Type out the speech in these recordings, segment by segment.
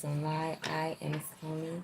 Don't lie. I am Tony.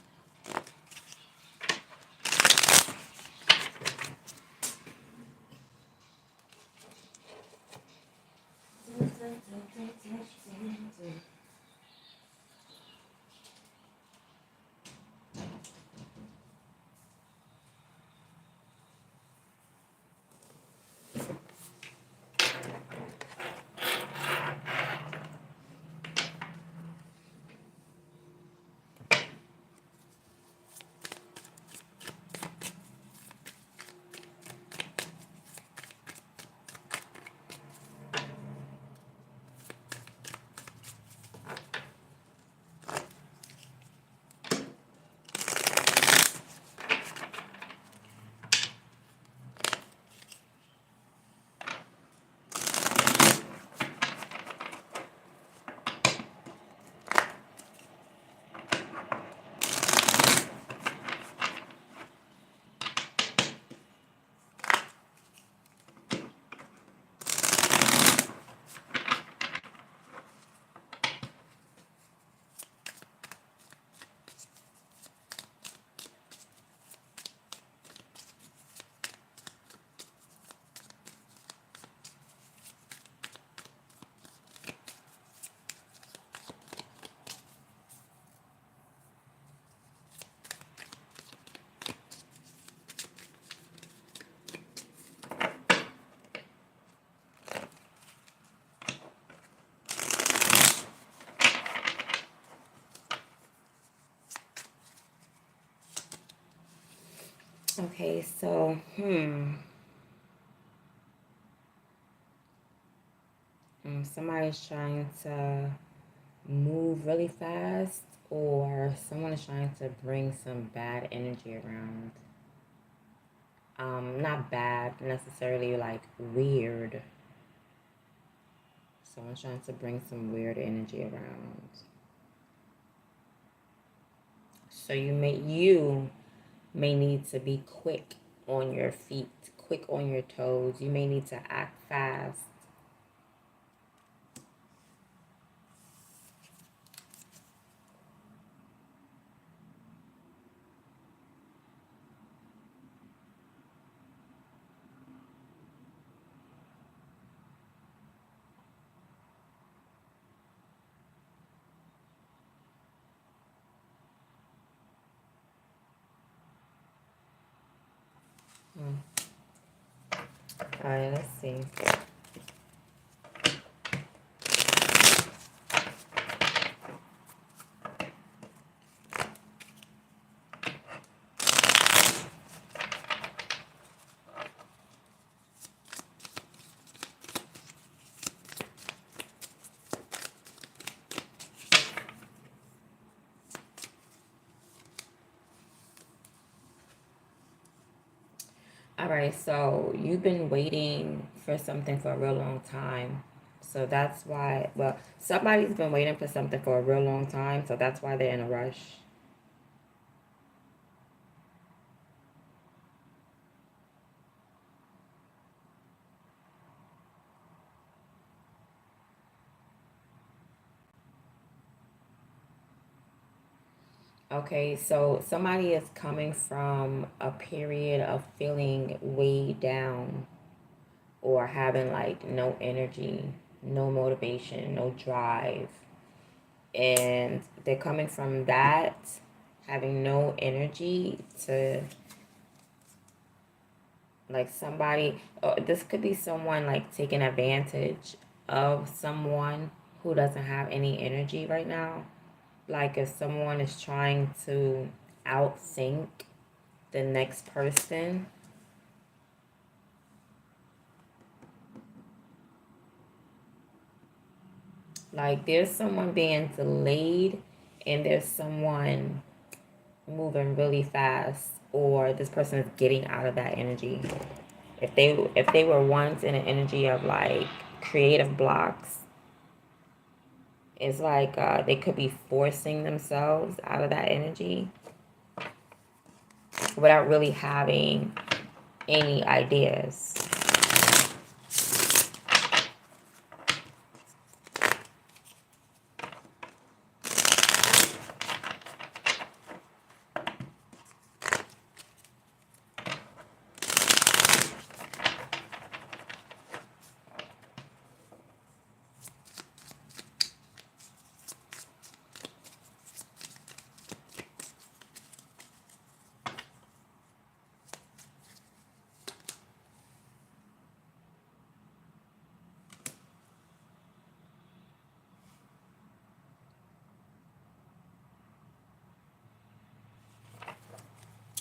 Okay, so, somebody's trying to move really fast, or someone is trying to bring some bad energy around. Not bad necessarily, like weird. Someone's trying to bring some weird energy around. So you may need to be quick on your feet, quick on your toes. You may need to act fast. All right, let's see. All right, so you've been waiting for something for a real long time. So that's why, well, somebody's been waiting for something for a real long time, so that's why they're in a rush. Okay, so somebody is coming from a period of feeling weighed down or having like no energy, no motivation, no drive. And they're coming from that, having no energy to like somebody, this could be someone like taking advantage of someone who doesn't have any energy right now. Like if someone is trying to outthink the next person. Like there's someone being delayed and there's someone moving really fast, or this person is getting out of that energy. If they were once in an energy of like creative blocks, it's like they could be forcing themselves out of that energy without really having any ideas.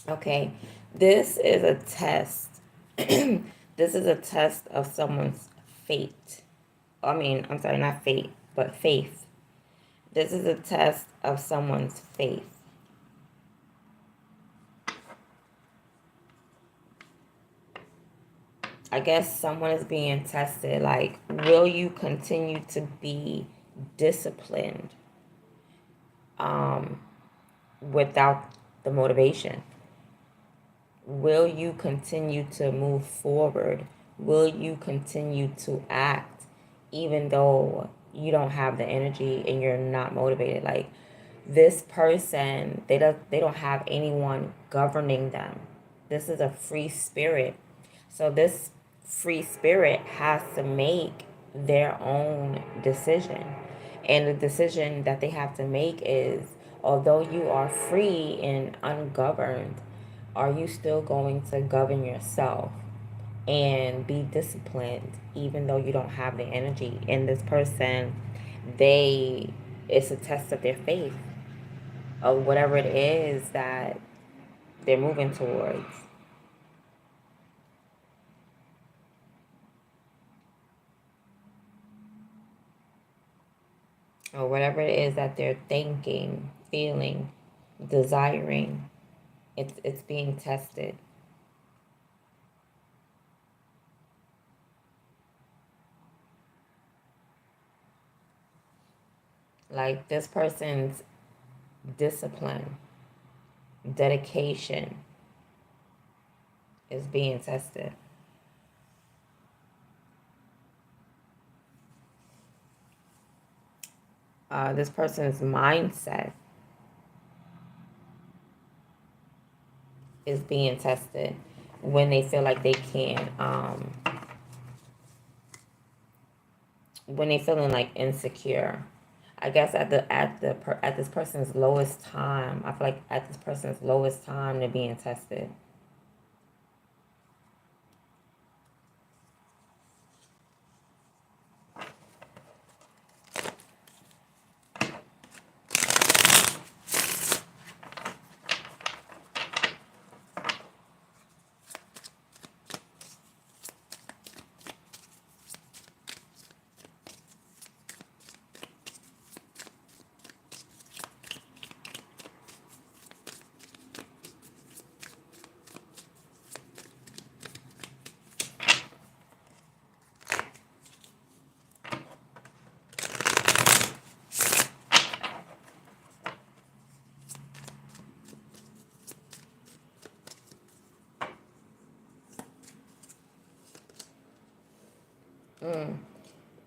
Okay, this is a test. This is a test of someone's fate. I'm sorry, not fate, but faith. This is a test of someone's faith. I guess someone is being tested. Like, will you continue to be disciplined without the motivation? Will you continue to move forward? Will you continue to act even though you don't have the energy and you're not motivated? Like, this person, they don't have anyone governing them. This is a free spirit. So this free spirit has to make their own decision. And the decision that they have to make is, although you are free and ungoverned, are you still going to govern yourself and be disciplined even though you don't have the energy? And this person, it's a test of their faith, of whatever it is that they're moving towards. Or whatever it is that they're thinking, feeling, desiring. It's being tested. Like, this person's discipline, dedication is being tested. This person's mindset is being tested when they feel like they can't, when they feeling like insecure. I guess at this person's lowest time, I feel like at this person's lowest time, they're being tested.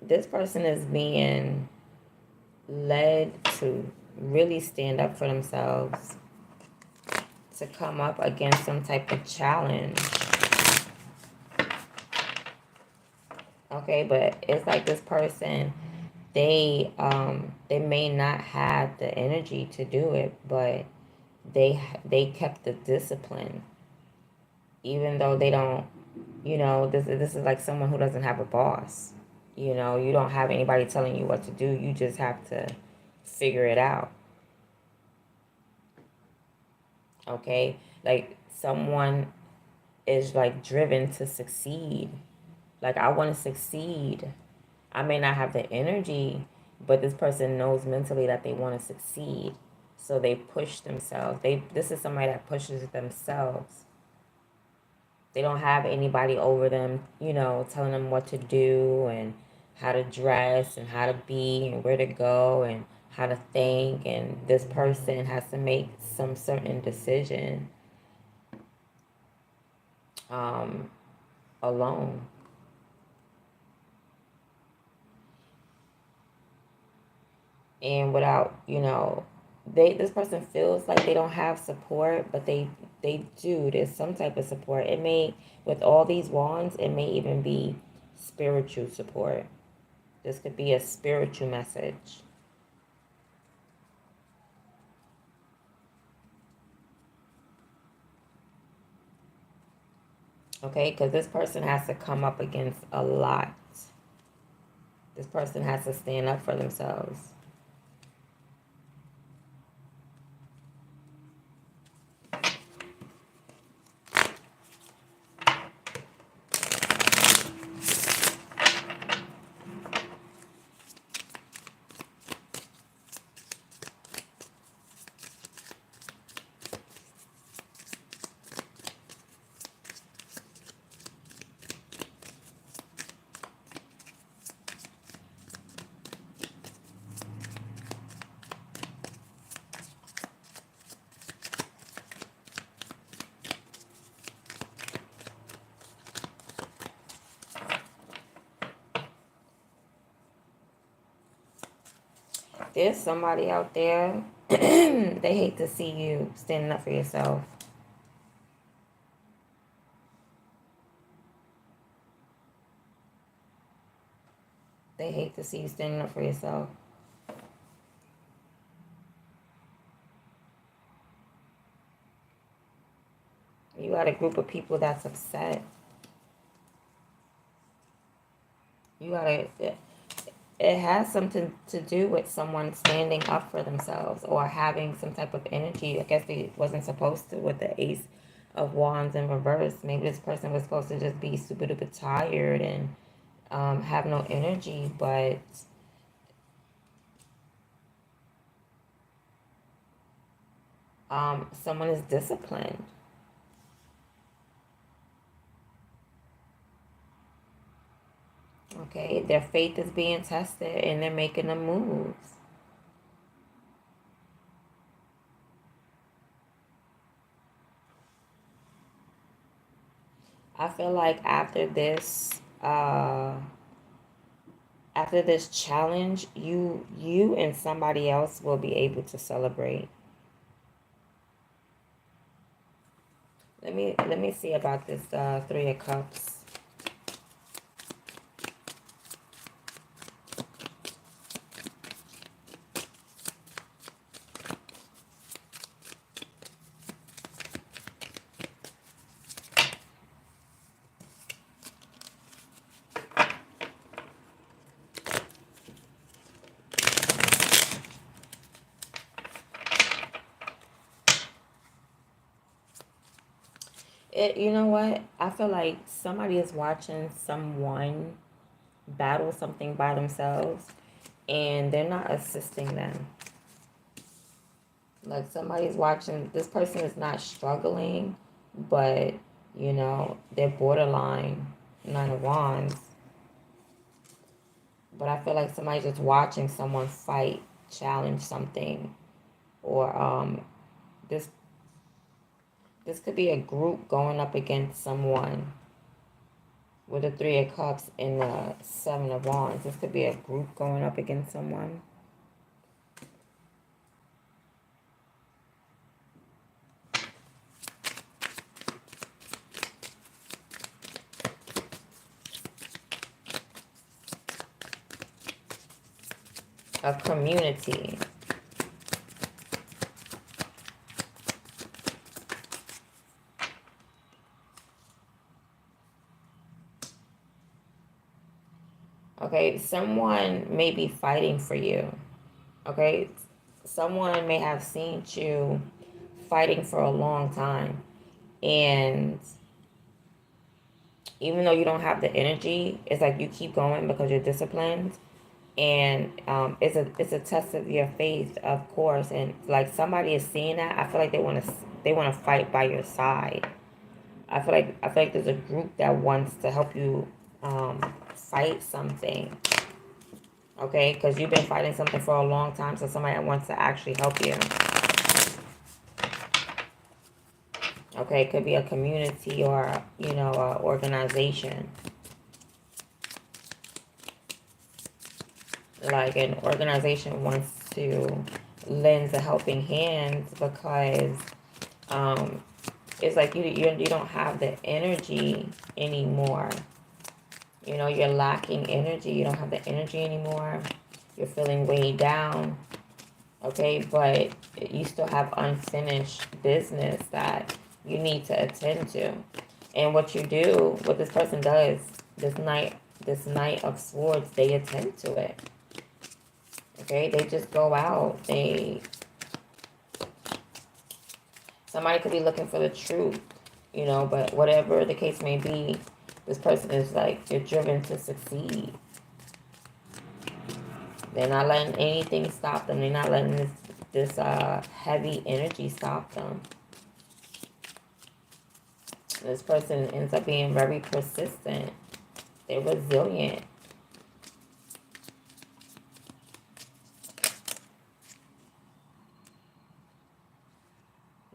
This person is being led to really stand up for themselves, to come up against some type of challenge. Okay, but it's like this person, they may not have the energy to do it, but they kept the discipline, even though they don't. This is like someone who doesn't have a boss. You don't have anybody telling you what to do. You just have to figure it out. Okay, like someone is like driven to succeed. Like, I want to succeed. I may not have the energy, but this person knows mentally that they want to succeed. So they push themselves. This is somebody that pushes themselves. They don't have anybody over them, telling them what to do and how to dress and how to be and where to go and how to think. And this person has to make some certain decision alone. And without, this person feels like they don't have support, but they do. There's some type of support. It may, with all these wands, it may even be spiritual support. This could be a spiritual message. Okay, because this person has to come up against a lot. This person has to stand up for themselves. There's somebody out there, they hate to see you standing up for yourself. They hate to see you standing up for yourself. You got a group of people that's upset. You got to, it has something to do with someone standing up for themselves or having some type of energy. I guess they wasn't supposed to with the Ace of Wands in reverse. Maybe this person was supposed to just be super duper tired and have no energy, but someone is disciplined. Okay, their faith is being tested and they're making the moves. I feel like after this challenge, you and somebody else will be able to celebrate. Let me see about this Three of Cups. You know what? I feel like somebody is watching someone battle something by themselves and they're not assisting them. Like somebody's watching, this person is not struggling, but they're borderline Nine of Wands. But I feel like somebody's just watching someone fight, challenge something, or this could be a group going up against someone with the Three of Cups and the Seven of Wands. This could be a group going up against someone. A community. Okay, someone may be fighting for you. Okay, someone may have seen you fighting for a long time, and even though you don't have the energy, it's like you keep going because you're disciplined, and it's a test of your faith, of course. And like somebody is seeing that, I feel like they want to fight by your side. I feel like there's a group that wants to help you fight something. Okay, because you've been fighting something for a long time, so somebody wants to actually help you. Okay, it could be a community or an organization. Like an organization wants to lend a helping hand because it's like you don't have the energy anymore. You're lacking energy. You don't have the energy anymore. You're feeling weighed down. Okay, but you still have unfinished business that you need to attend to. And what this person does, this Knight of Swords, they attend to it. Okay, they just go out. Somebody could be looking for the truth, but whatever the case may be, this person is like, they're driven to succeed. They're not letting anything stop them. They're not letting this heavy energy stop them. This person ends up being very persistent. They're resilient.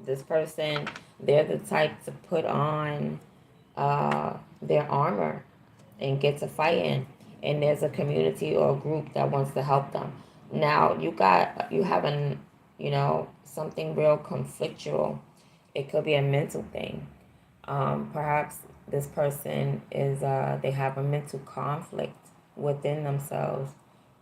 This person, they're the type to put on their armor and get to fighting. And there's a community or a group that wants to help them. Now you have an, something real conflictual. It could be a mental thing. Perhaps this person is they have a mental conflict within themselves,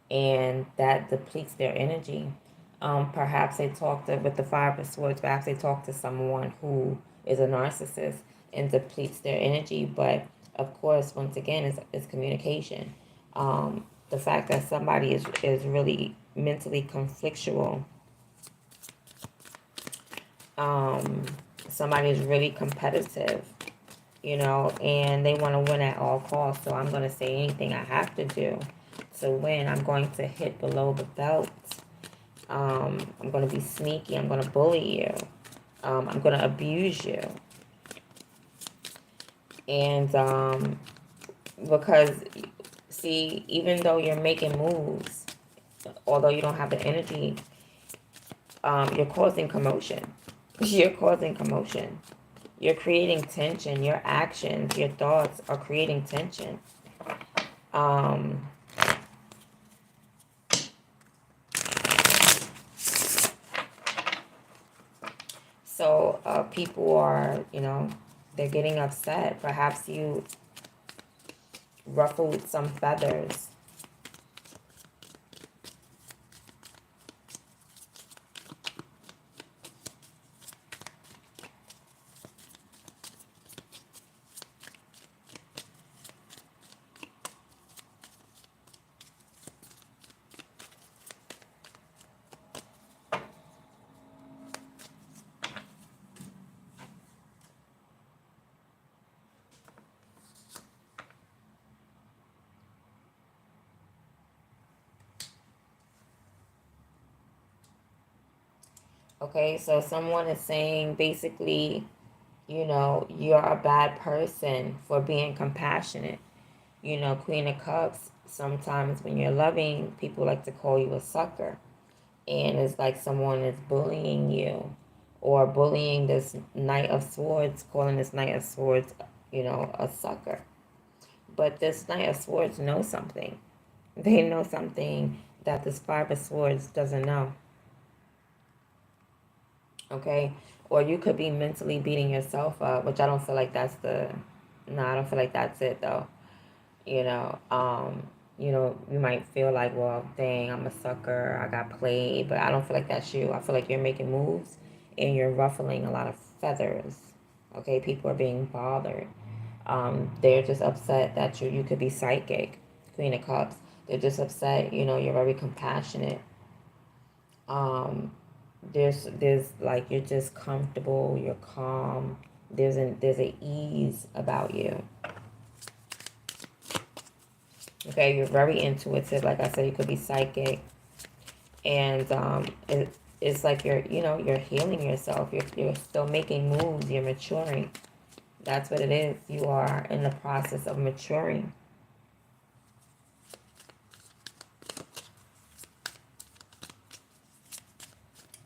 and that depletes their energy. Perhaps they talk to, with the Five of Swords, perhaps they talk to someone who is a narcissist and depletes their energy. But of course, once again, it's communication. The fact that somebody is really mentally conflictual, somebody is really competitive, and they want to win at all costs. So I'm going to say anything I have to do to win. I'm going to hit below the belt. I'm going to be sneaky. I'm going to bully you. I'm going to abuse you. And because, see, even though you're making moves, although you don't have the energy, you're causing commotion. You're causing commotion. You're creating tension. Your actions, your thoughts are creating tension. So people are, they're getting upset. Perhaps you ruffled some feathers. Okay, so someone is saying basically, you're a bad person for being compassionate. Queen of Cups, sometimes when you're loving, people like to call you a sucker. And it's like someone is bullying you, or bullying this Knight of Swords, calling this Knight of Swords, a sucker. But this Knight of Swords knows something. They know something that this Five of Swords doesn't know. Okay? Or you could be mentally beating yourself up, which I don't feel like that's I don't feel like that's it though. You know, you might feel like, well, dang, I'm a sucker, I got played, but I don't feel like that's you. I feel like you're making moves and you're ruffling a lot of feathers. Okay, people are being bothered. They're just upset that you could be psychic, Queen of Cups. They're just upset, you're very compassionate. There's like you're just comfortable, you're calm. There's an ease about you. Okay, you're very intuitive. Like I said, you could be psychic, and it's like you're healing yourself. You're still making moves. You're maturing. That's what it is. You are in the process of maturing.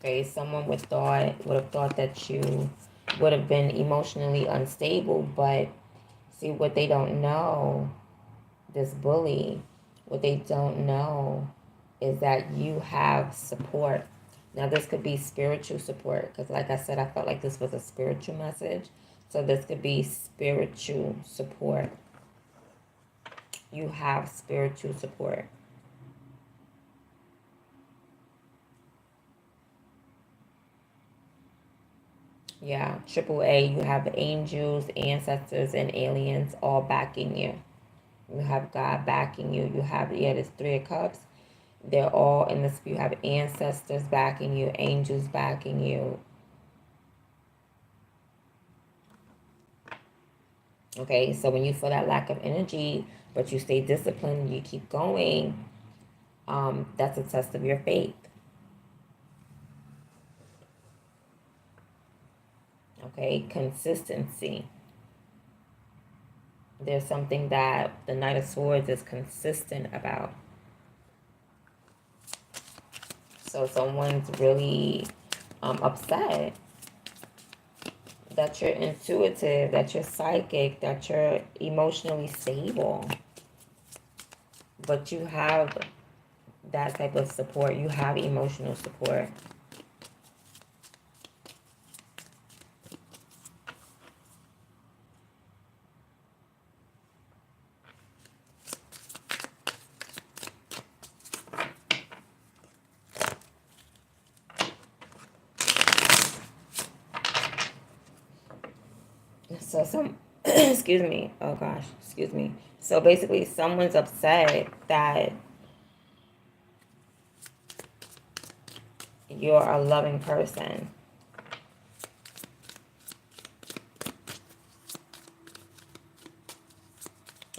Okay, someone would have thought that you would have been emotionally unstable, but see what they don't know, this bully, what they don't know is that you have support. Now this could be spiritual support, because like I said, I felt like this was a spiritual message. So this could be spiritual support. You have spiritual support. Yeah, triple A, you have angels, ancestors, and aliens all backing you. You have God backing you. You have, there's Three of Cups. They're all in this. You have ancestors backing you, angels backing you. Okay, so when you feel that lack of energy, but you stay disciplined, you keep going, that's a test of your faith. Okay, consistency. There's something that the Knight of Swords is consistent about. So someone's really upset that you're intuitive, that you're psychic, that you're emotionally stable. But you have that type of support. You have emotional support. So excuse me. Oh gosh, excuse me. So basically, someone's upset that you're a loving person.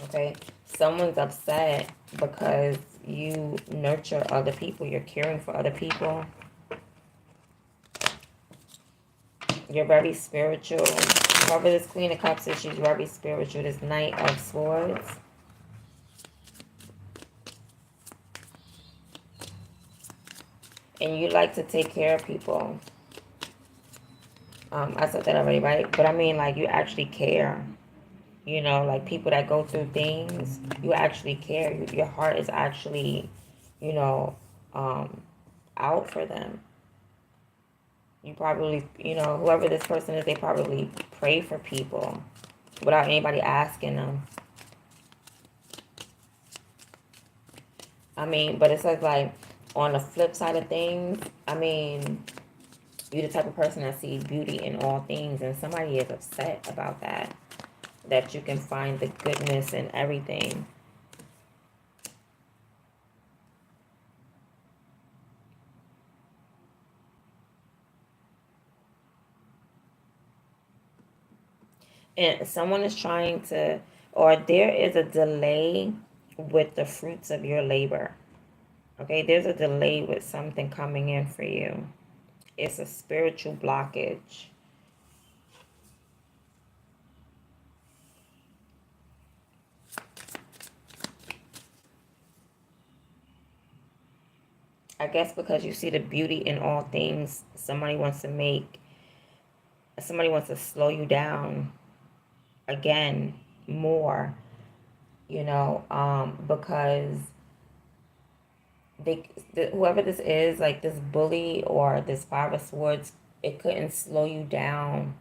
Okay? Someone's upset because you nurture other people. You're caring for other people. You're very spiritual. Whoever this Queen of Cups is, she's very spiritual. This Knight of Swords. And you like to take care of people. I said that already, right? But I mean, like, you actually care. You know, like people that go through things, you actually care. Your heart is actually, you know, out for them. You probably, you know, whoever this person is, they probably pray for people without anybody asking them. I mean, but it says like on the flip side of things, I mean, you're the type of person that sees beauty in all things, and somebody is upset about that. That you can find the goodness in everything. And someone is trying to, or there is a delay with the fruits of your labor. Okay, there's a delay with something coming in for you. It's a spiritual blockage. I guess because you see the beauty in all things, somebody wants to slow you down again more, you know, because whoever this is, like this bully or this Five of Swords, it couldn't slow you down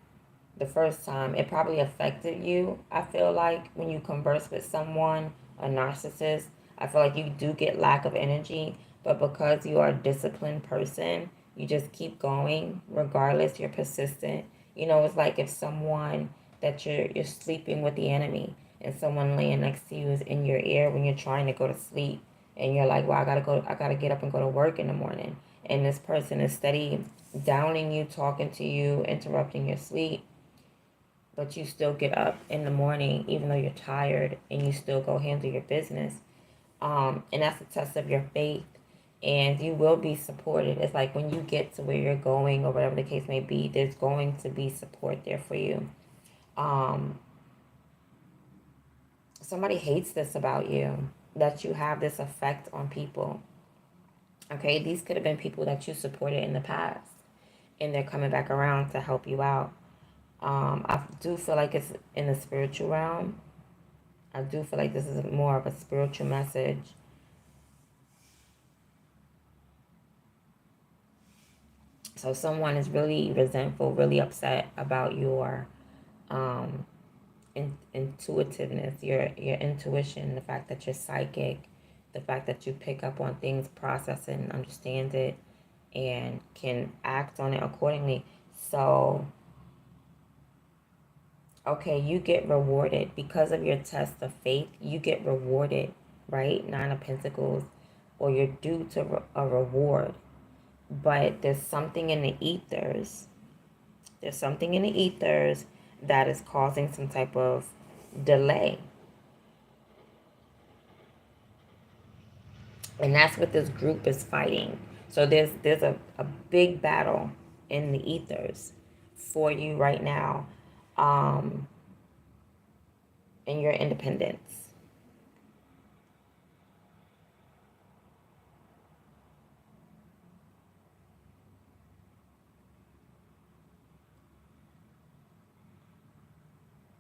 the first time. It probably affected you. I feel like when you converse with someone, a narcissist, I feel like you do get lack of energy, but because you are a disciplined person, you just keep going regardless. You're persistent. You know, it's like if someone that you're sleeping with the enemy and someone laying next to you is in your ear when you're trying to go to sleep, and you're like, well, I gotta get up and go to work in the morning, and this person is steady downing you, talking to you, interrupting your sleep, but you still get up in the morning even though you're tired, and you still go handle your business. And that's a test of your faith, and you will be supported. It's like when you get to where you're going or whatever the case may be, there's going to be support there for you. Somebody hates this about you, that you have this effect on people. Okay, these could have been people that you supported in the past, and they're coming back around to help you out. I do feel like it's in the spiritual realm. I do feel like this is more of a spiritual message. So someone is really resentful, really upset about your um, intuitiveness, your intuition, the fact that you're psychic, the fact that you pick up on things, process it, and understand it, and can act on it accordingly. So, okay, you get rewarded because of your test of faith. You get rewarded, right? Nine of Pentacles, or you're due to a reward. But there's something in the ethers. There's something in the ethers that is causing some type of delay. And that's what this group is fighting. So there's a big battle in the ethers for you right now, in your independence.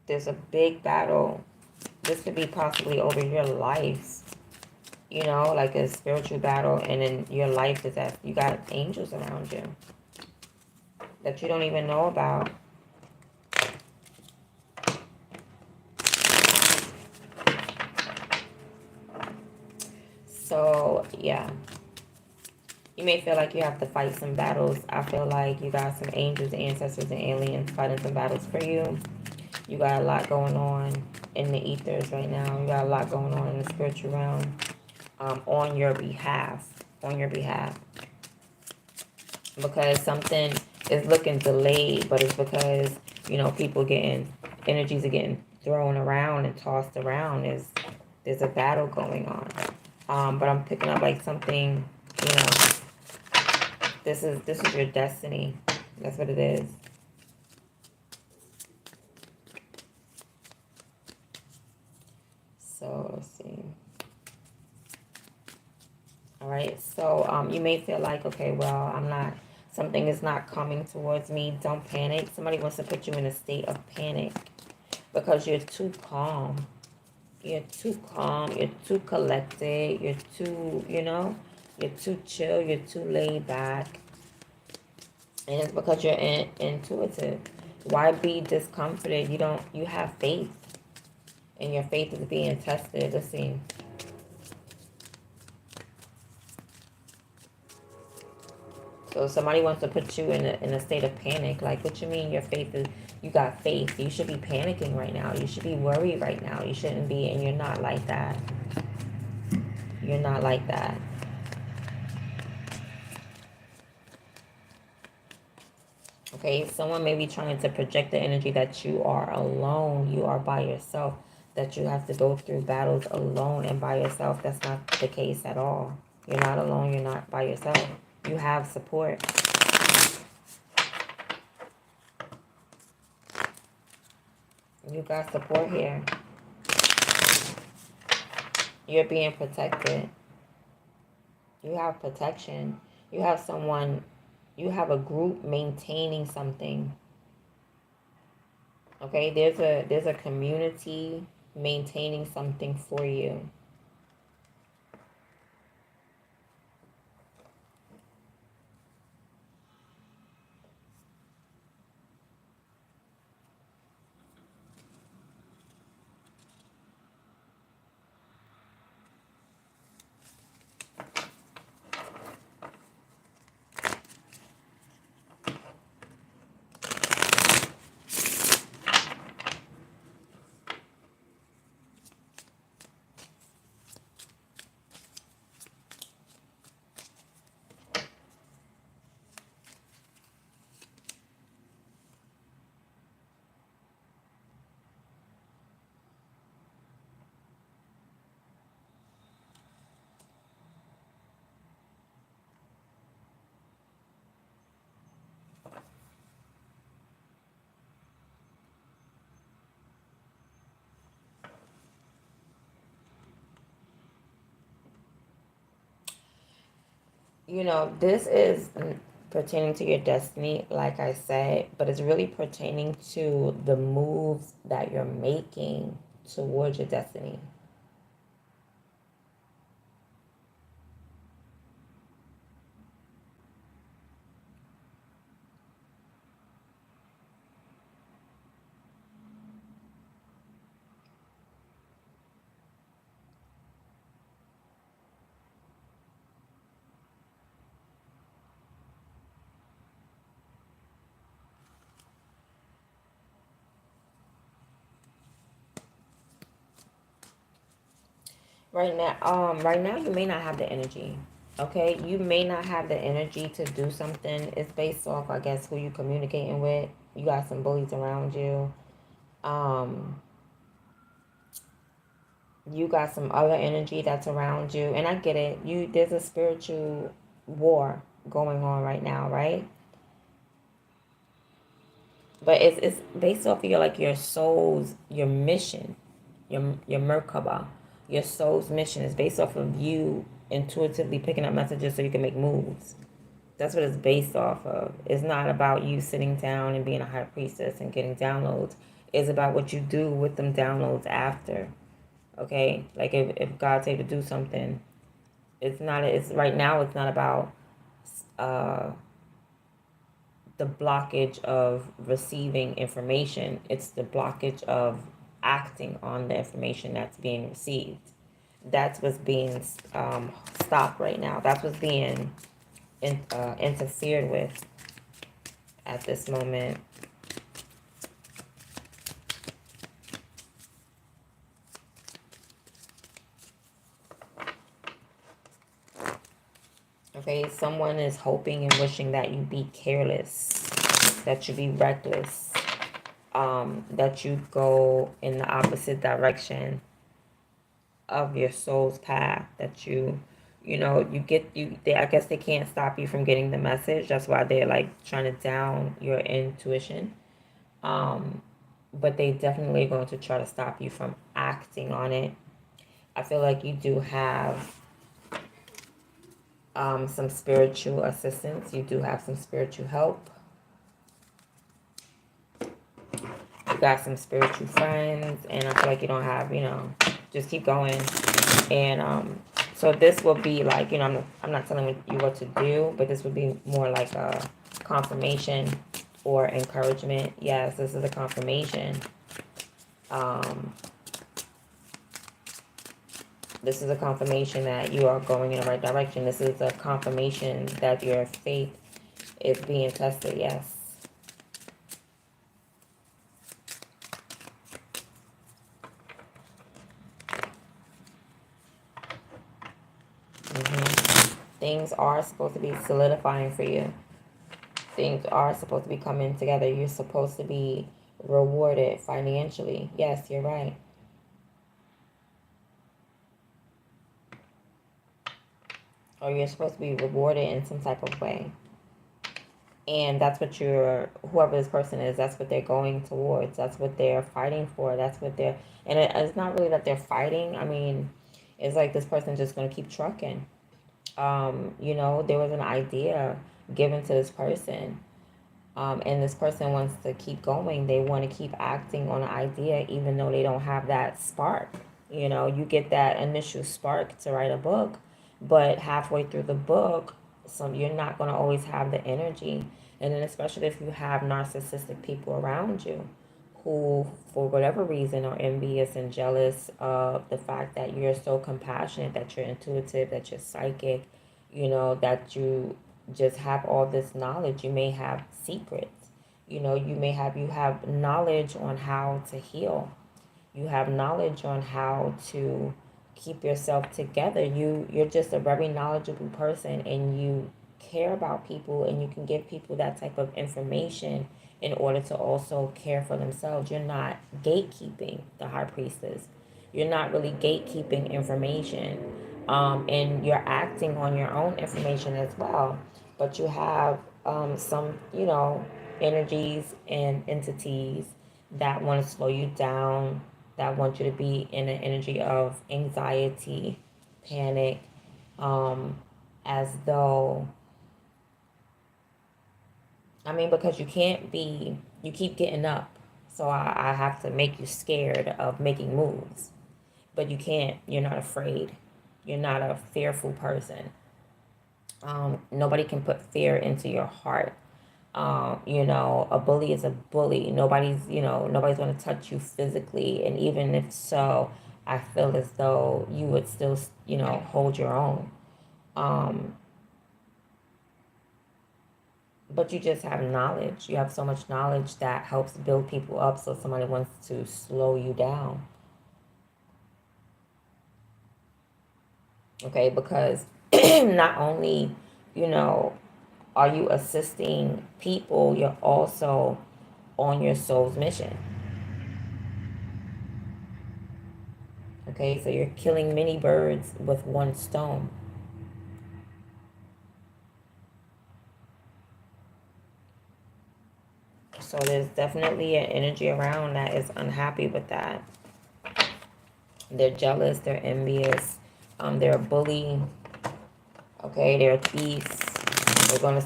There's a big battle. This could be possibly over your life. you know, like a spiritual battle, and then your life is that you got angels around you that you don't even know about. So, yeah. You may feel like you have to fight some battles. I feel like you got some angels, ancestors, and aliens fighting some battles for you. You got a lot going on in the ethers right now. You got a lot going on in the spiritual realm, on your behalf. On your behalf. Because something is looking delayed, but it's because, you know, energies are getting thrown around and tossed around. There's a battle going on. But I'm picking up like something, you know, this is your destiny. That's what it is. So let's see. All right. So you may feel like, okay, well, something is not coming towards me. Don't panic. Somebody wants to put you in a state of panic because you're too calm. You're too calm. You're too collected. You're too, you know, you're too chill. You're too laid back. And it's because you're intuitive. Why be discomforted? You have faith. And your faith is being tested. Let's see. So somebody wants to put you in a state of panic. Like, what you mean your faith is, you got faith. You should be panicking right now. You should be worried right now. You shouldn't be, and you're not like that. You're not like that. Okay, someone may be trying to project the energy that you are alone. You are by yourself. That you have to go through battles alone and by yourself. That's not the case at all. You're not alone. You're not by yourself. You have support. You got support here. You're being protected. You have protection. You have someone, you have a group maintaining something. Okay, there's a community maintaining something for you. You know, this is pertaining to your destiny, like I said, but it's really pertaining to the moves that you're making towards your destiny. Right now you may not have the energy. Okay, you may not have the energy to do something. It's based off, I guess, who you communicating with. You got some bullies around you. Um, you got some other energy that's around you, and I get it. There's a spiritual war going on right now, right? But it's based off of your soul's your mission, your Merkaba, your soul's mission is based off of you intuitively picking up messages so you can make moves. That's what it's based off of. It's not about you sitting down and being a high priestess and getting downloads. It's about what you do with them downloads after. Okay? Like if God's able to do something, It's right now. It's not about uh, the blockage of receiving information. It's the blockage of acting on the information that's being received. That's what's being stopped right now. That's what's being interfered with at this moment. Okay, someone is hoping and wishing that you be careless, that you be reckless, that you go in the opposite direction of your soul's path, that I guess they can't stop you from getting the message. That's why they're like trying to down your intuition. But they definitely going to try to stop you from acting on it. I feel like you do have some spiritual assistance. You do have some spiritual help. You got some spiritual friends, and I feel like you don't have, just keep going. And so this will be like, I'm not telling you what to do, but this would be more like a confirmation or encouragement. Yes, this is a confirmation. This is a confirmation that you are going in the right direction. This is a confirmation that your faith is being tested. Yes. Things are supposed to be solidifying for you. Things are supposed to be coming together. You're supposed to be rewarded financially. Yes, you're right. Or you're supposed to be rewarded in some type of way. And that's what whoever this person is, that's what they're going towards. That's what they're fighting for. And it's not really that they're fighting. I mean, it's like this person just going to keep trucking. There was an idea given to this person. And this person wants to keep going. They want to keep acting on an idea, even though they don't have that spark. You get that initial spark to write a book, but halfway through the book, you're not going to always have the energy. And then especially if you have narcissistic people around you who, for whatever reason, are envious and jealous of the fact that you're so compassionate, that you're intuitive, that you're psychic, that you just have all this knowledge. You may have secrets. You have knowledge on how to heal. You have knowledge on how to keep yourself together. You're just a very knowledgeable person, and you care about people, and you can give people that type of information in order to also care for themselves. You're not gatekeeping, the high priestess. You're not really gatekeeping information. And you're acting on your own information as well. But you have some, energies and entities that want to slow you down, that want you to be in an energy of anxiety, panic, as though, because you keep getting up. So I have to make you scared of making moves. But you can't, you're not afraid. You're not a fearful person. Nobody can put fear into your heart. A bully is a bully. Nobody's going to touch you physically. And even if so, I feel as though you would still, hold your own. But you just have knowledge. You have so much knowledge that helps build people up, so somebody wants to slow you down. Okay, because not only, are you assisting people, you're also on your soul's mission. Okay, so you're killing many birds with one stone. So there's definitely an energy around that is unhappy with that. They're jealous, they're envious, they're a bully. Okay, they're thieves.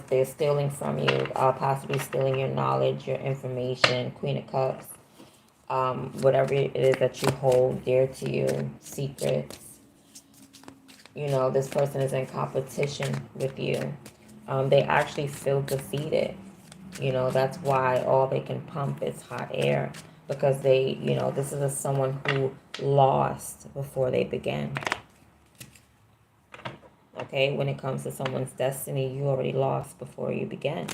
They're stealing from you, possibly stealing your knowledge, your information. Queen of Cups. Whatever it is that you hold dear to you, secrets. You know, this person is in competition with you. They actually feel defeated. You know, that's why all they can pump is hot air, because they, you know, this is someone who lost before they began. Okay, when it comes to someone's destiny, you already lost before you began.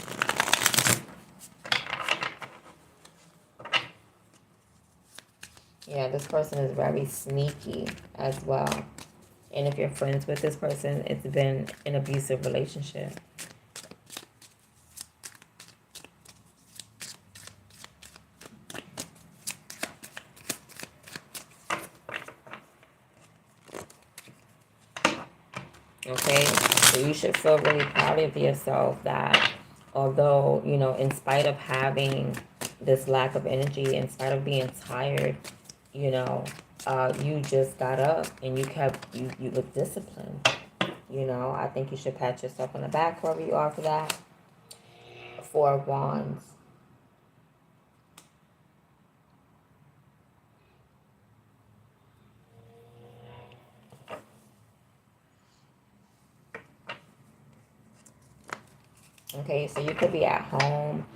Yeah, this person is very sneaky as well. And if you're friends with this person, it's been an abusive relationship. Okay, so you should feel really proud of yourself that although, you know, in spite of having this lack of energy, in spite of being tired, you know, you just got up and you were disciplined. You know, I think you should pat yourself on the back, whoever you are, for that. 4 of Wands. Okay, so you could be at home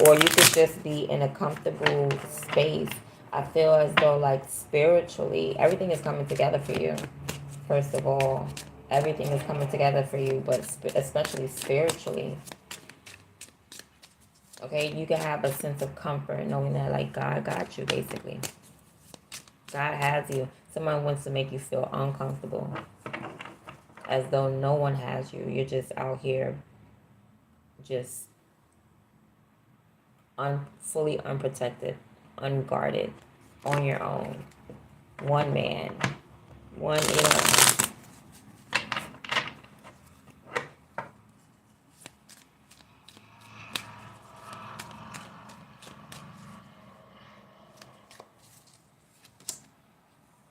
or you could just be in a comfortable space. I feel as though, like, spiritually, everything is coming together for you. First of all, everything is coming together for you, but especially spiritually. Okay, you can have a sense of comfort knowing that, like, God got you, basically. God has you. Someone wants to make you feel uncomfortable, as though no one has you. You're just out here, just fully unprotected, unguarded, on your own. One man. One, you know.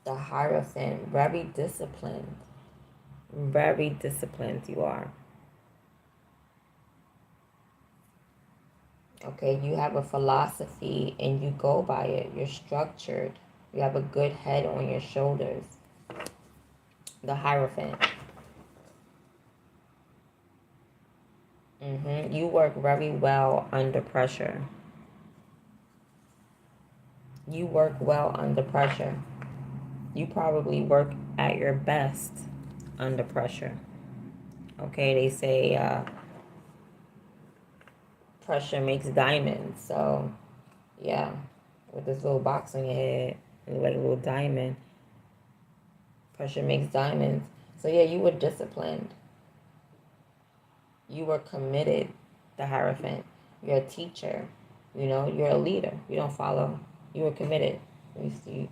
The Hierophant. Very disciplined. Very disciplined you are. Okay, you have a philosophy and you go by it. You're structured. You have a good head on your shoulders. The Hierophant. You work very well under pressure. You work well under pressure. You probably work at your best under pressure. Okay, they say pressure makes diamonds. So, yeah, with this little box on your head, like a little diamond, pressure makes diamonds. So, yeah, you were disciplined. You were committed, the Hierophant. You're a teacher. You know, you're a leader. You don't follow. You were committed.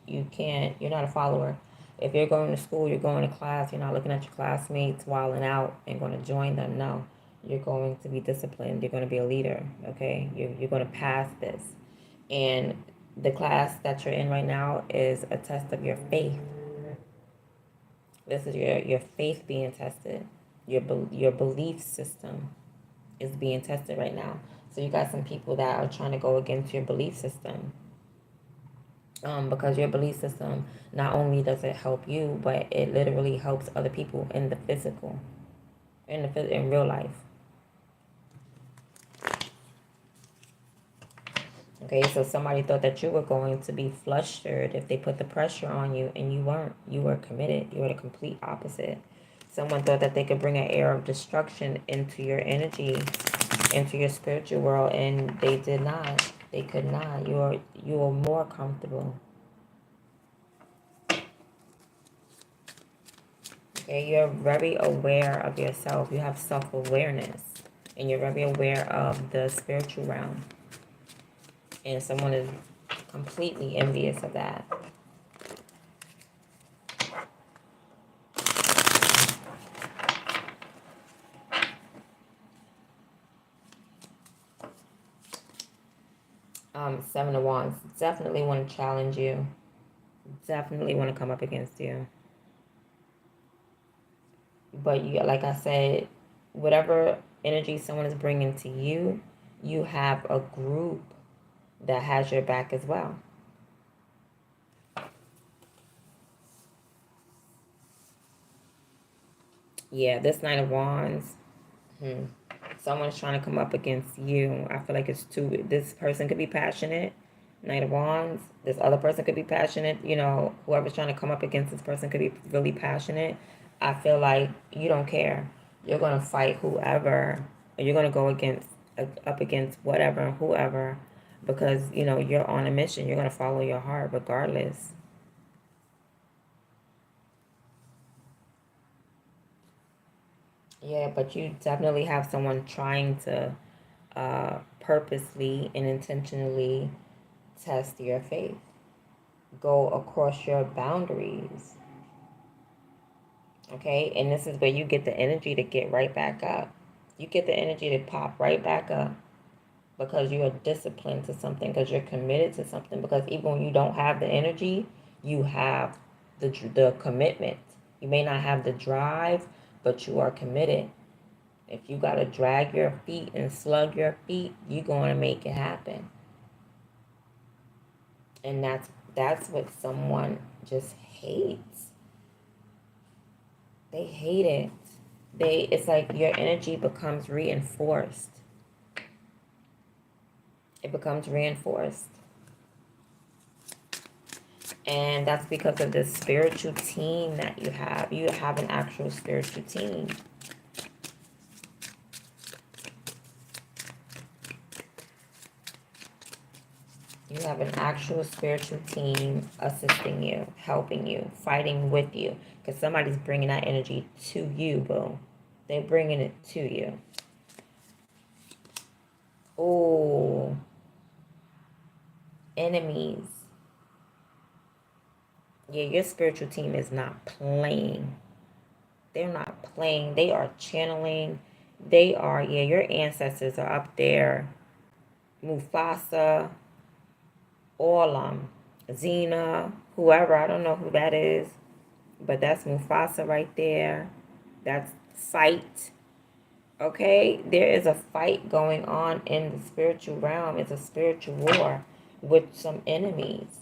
You can't, you're not a follower. If you're going to school, you're going to class, you're not looking at your classmates wilding out and going to join them. No, you're going to be disciplined. You're going to be a leader, okay? You're going to pass this. And the class that you're in right now is a test of your faith. This is your faith being tested. Your belief system is being tested right now. So you got some people that are trying to go against your belief system. Because your belief system, not only does it help you, but it literally helps other people in the physical, in real life. Okay, so somebody thought that you were going to be flustered if they put the pressure on you, and you weren't. You were committed. You were the complete opposite. Someone thought that they could bring an air of destruction into your energy, into your spiritual world, and they did not. They could not. You were more comfortable. Okay, you're very aware of yourself. You have self-awareness, and you're very aware of the spiritual realm. And someone is completely envious of that. Seven of Wands. Definitely want to challenge you. Definitely want to come up against you. But you, like I said, whatever energy someone is bringing to you, you have a group that has your back as well. Yeah, this Knight of Wands. Someone's trying to come up against you. I feel like it's too. This person could be passionate. Knight of Wands. This other person could be passionate. You know, whoever's trying to come up against this person could be really passionate. I feel like you don't care. You're gonna fight whoever. Or you're gonna go against up against whatever and whoever, because you know you're on a mission. You're gonna follow your heart regardless. Yeah, but you definitely have someone trying to purposely and intentionally test your faith, go across your boundaries. Okay, and this is where you get the energy to get right back up. You get the energy to pop right back up because you are disciplined to something, because you're committed to something. Because even when you don't have the energy, you have the commitment. You may not have the drive, but you are committed. If you got to drag your feet and slug your feet, you're going to make it happen. And that's what someone just hates. They hate it. It's like your energy becomes reinforced. It becomes reinforced. And that's because of this spiritual team that you have. You have an actual spiritual team. You have an actual spiritual team assisting you, helping you, fighting with you. Because somebody's bringing that energy to you, boo. They're bringing it to you. Oh, enemies. Yeah, your spiritual team is not playing. They're not playing. They are channeling. They are, yeah, your ancestors are up there. Mufasa, Orlam, Xena, whoever. I don't know who that is. But that's Mufasa right there. That's fight. Okay? There is a fight going on in the spiritual realm. It's a spiritual war with some enemies.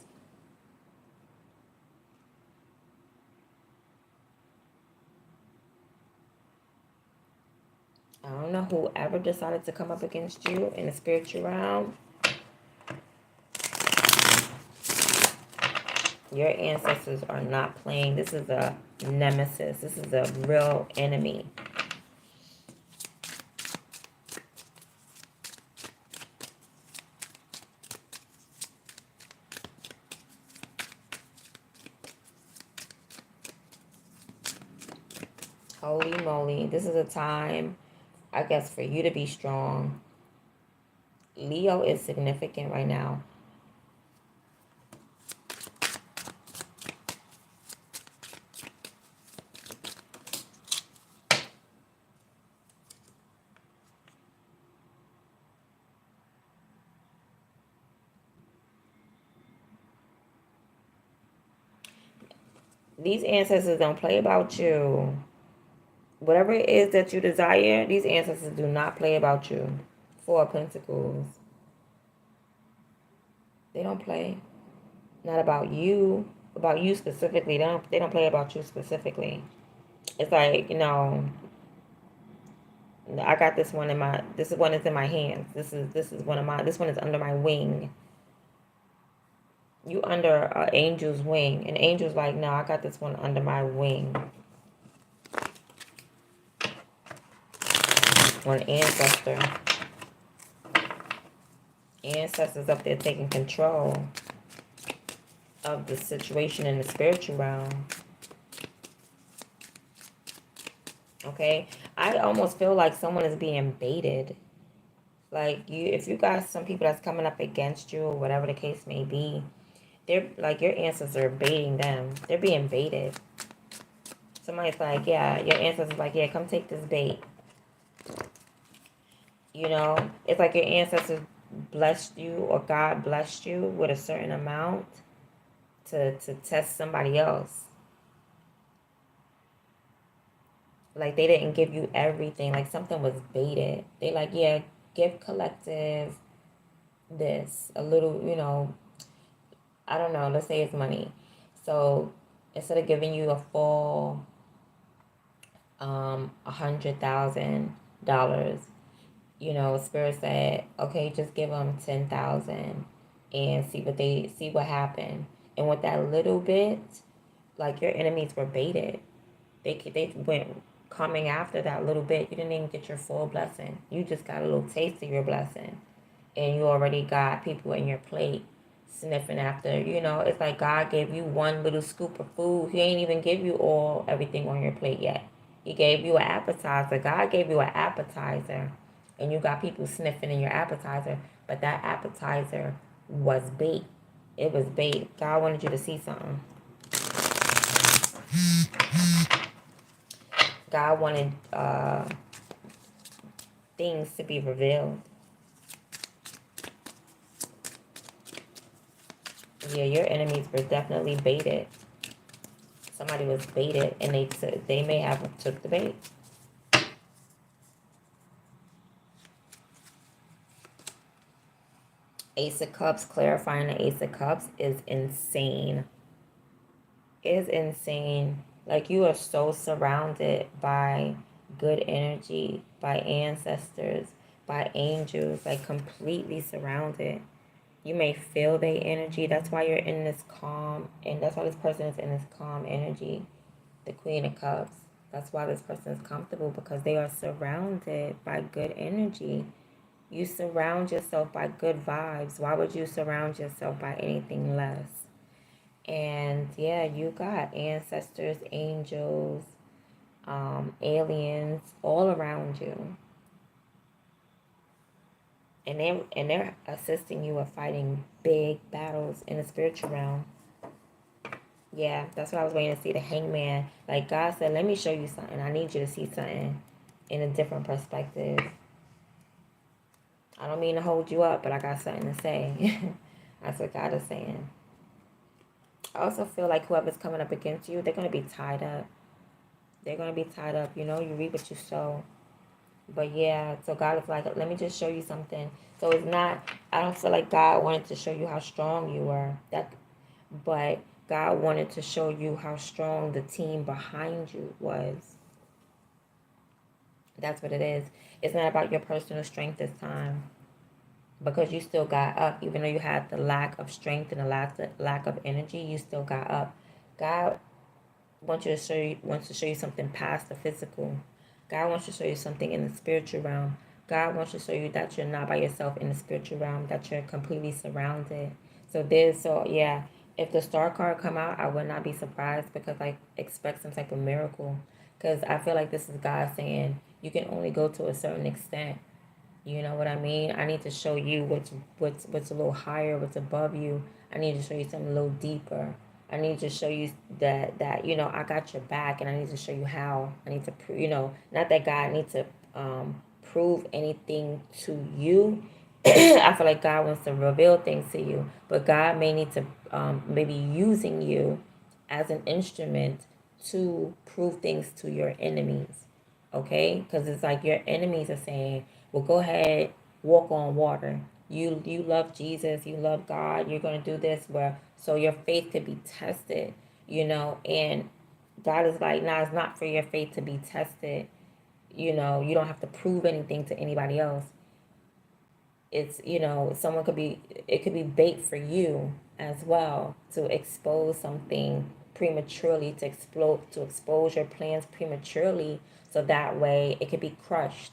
I don't know whoever decided to come up against you in the spiritual realm. Your ancestors are not playing. This is a nemesis. This is a real enemy. Holy moly. This is a time, I guess, for you to be strong. Leo is significant right now. These ancestors don't play about you. Whatever it is that you desire, these ancestors do not play about you. Four of Pentacles. They don't play. Not about you. About you specifically. They don't play about you specifically. It's like, you know, I got this one in my, this one is in my hands. This is one of my, this one is under my wing. You under an angel's wing. And angel's like, no, I got this one under my wing. Or an ancestor. Ancestors up there taking control of the situation in the spiritual realm. Okay? I almost feel like someone is being baited. Like, if you got some people that's coming up against you, or whatever the case may be, they're like, your ancestors are baiting them. They're being baited. Somebody's like, yeah, your ancestors like, yeah, come take this bait. You know, it's like your ancestors blessed you, or God blessed you with a certain amount to test somebody else. Like, they didn't give you everything. Like, something was baited. They like, yeah, give collective this. A little, you know, I don't know. Let's say it's money. So, instead of giving you a full $100,000. You know, Spirit said, okay, just give them 10,000 and see what happened. And with that little bit, like, your enemies were baited. They went coming after that little bit. You didn't even get your full blessing. You just got a little taste of your blessing, and you already got people in your plate sniffing after. You know, it's like God gave you one little scoop of food. He ain't even give you everything on your plate yet. He gave you an appetizer. God gave you an appetizer, and you got people sniffing in your appetizer. But that appetizer was bait. It was bait. God wanted you to see something. God wanted things to be revealed. Yeah, your enemies were definitely baited. Somebody was baited, and they may have took the bait. Ace of Cups, clarifying the Ace of Cups is insane. Is insane. Like, you are so surrounded by good energy, by ancestors, by angels, like completely surrounded. You may feel their energy. That's why you're in this calm, and that's why this person is in this calm energy. The Queen of Cups. That's why this person is comfortable, because they are surrounded by good energy. You surround yourself by good vibes. Why would you surround yourself by anything less? And yeah, you got ancestors, angels, aliens all around you. And they're assisting you with fighting big battles in the spiritual realm. Yeah, that's what I was waiting to see, the Hangman. Like, God said, let me show you something. I need you to see something in a different perspective. I don't mean to hold you up, but I got something to say. That's what God is saying. I also feel like whoever's coming up against you, they're going to be tied up. They're going to be tied up. You know, you reap what you sow. But yeah, so God is like, let me just show you something. So it's not, I don't feel like God wanted to show you how strong you were. But God wanted to show you how strong the team behind you was. That's what it is. It's not about your personal strength this time, because you still got up. Even though you had the lack of strength and the lack of energy, you still got up. God wants to show you something past the physical. God wants to show you something in the spiritual realm. God wants to show you that you're not by yourself in the spiritual realm, that you're completely surrounded. So yeah, if the star card come out, I would not be surprised, because I expect some type of miracle. Because I feel like this is God saying you can only go to a certain extent. You know what I mean? I need to show you what's a little higher, what's above you. I need to show you something a little deeper. I need to show you that I got your back, and I need to show you how. I need to not that God needs to prove anything to you. I feel like God wants to reveal things to you, but God may need to maybe using you as an instrument to prove things to your enemies. Okay, because it's like your enemies are saying, well, go ahead, walk on water. You love Jesus, you love God, you're going to do this, where so your faith could be tested. And God is like, nah, it's not for your faith to be tested. You don't have to prove anything to anybody else. It's it could be bait for you as well, to expose something prematurely, to expose your plans prematurely, so that way it could be crushed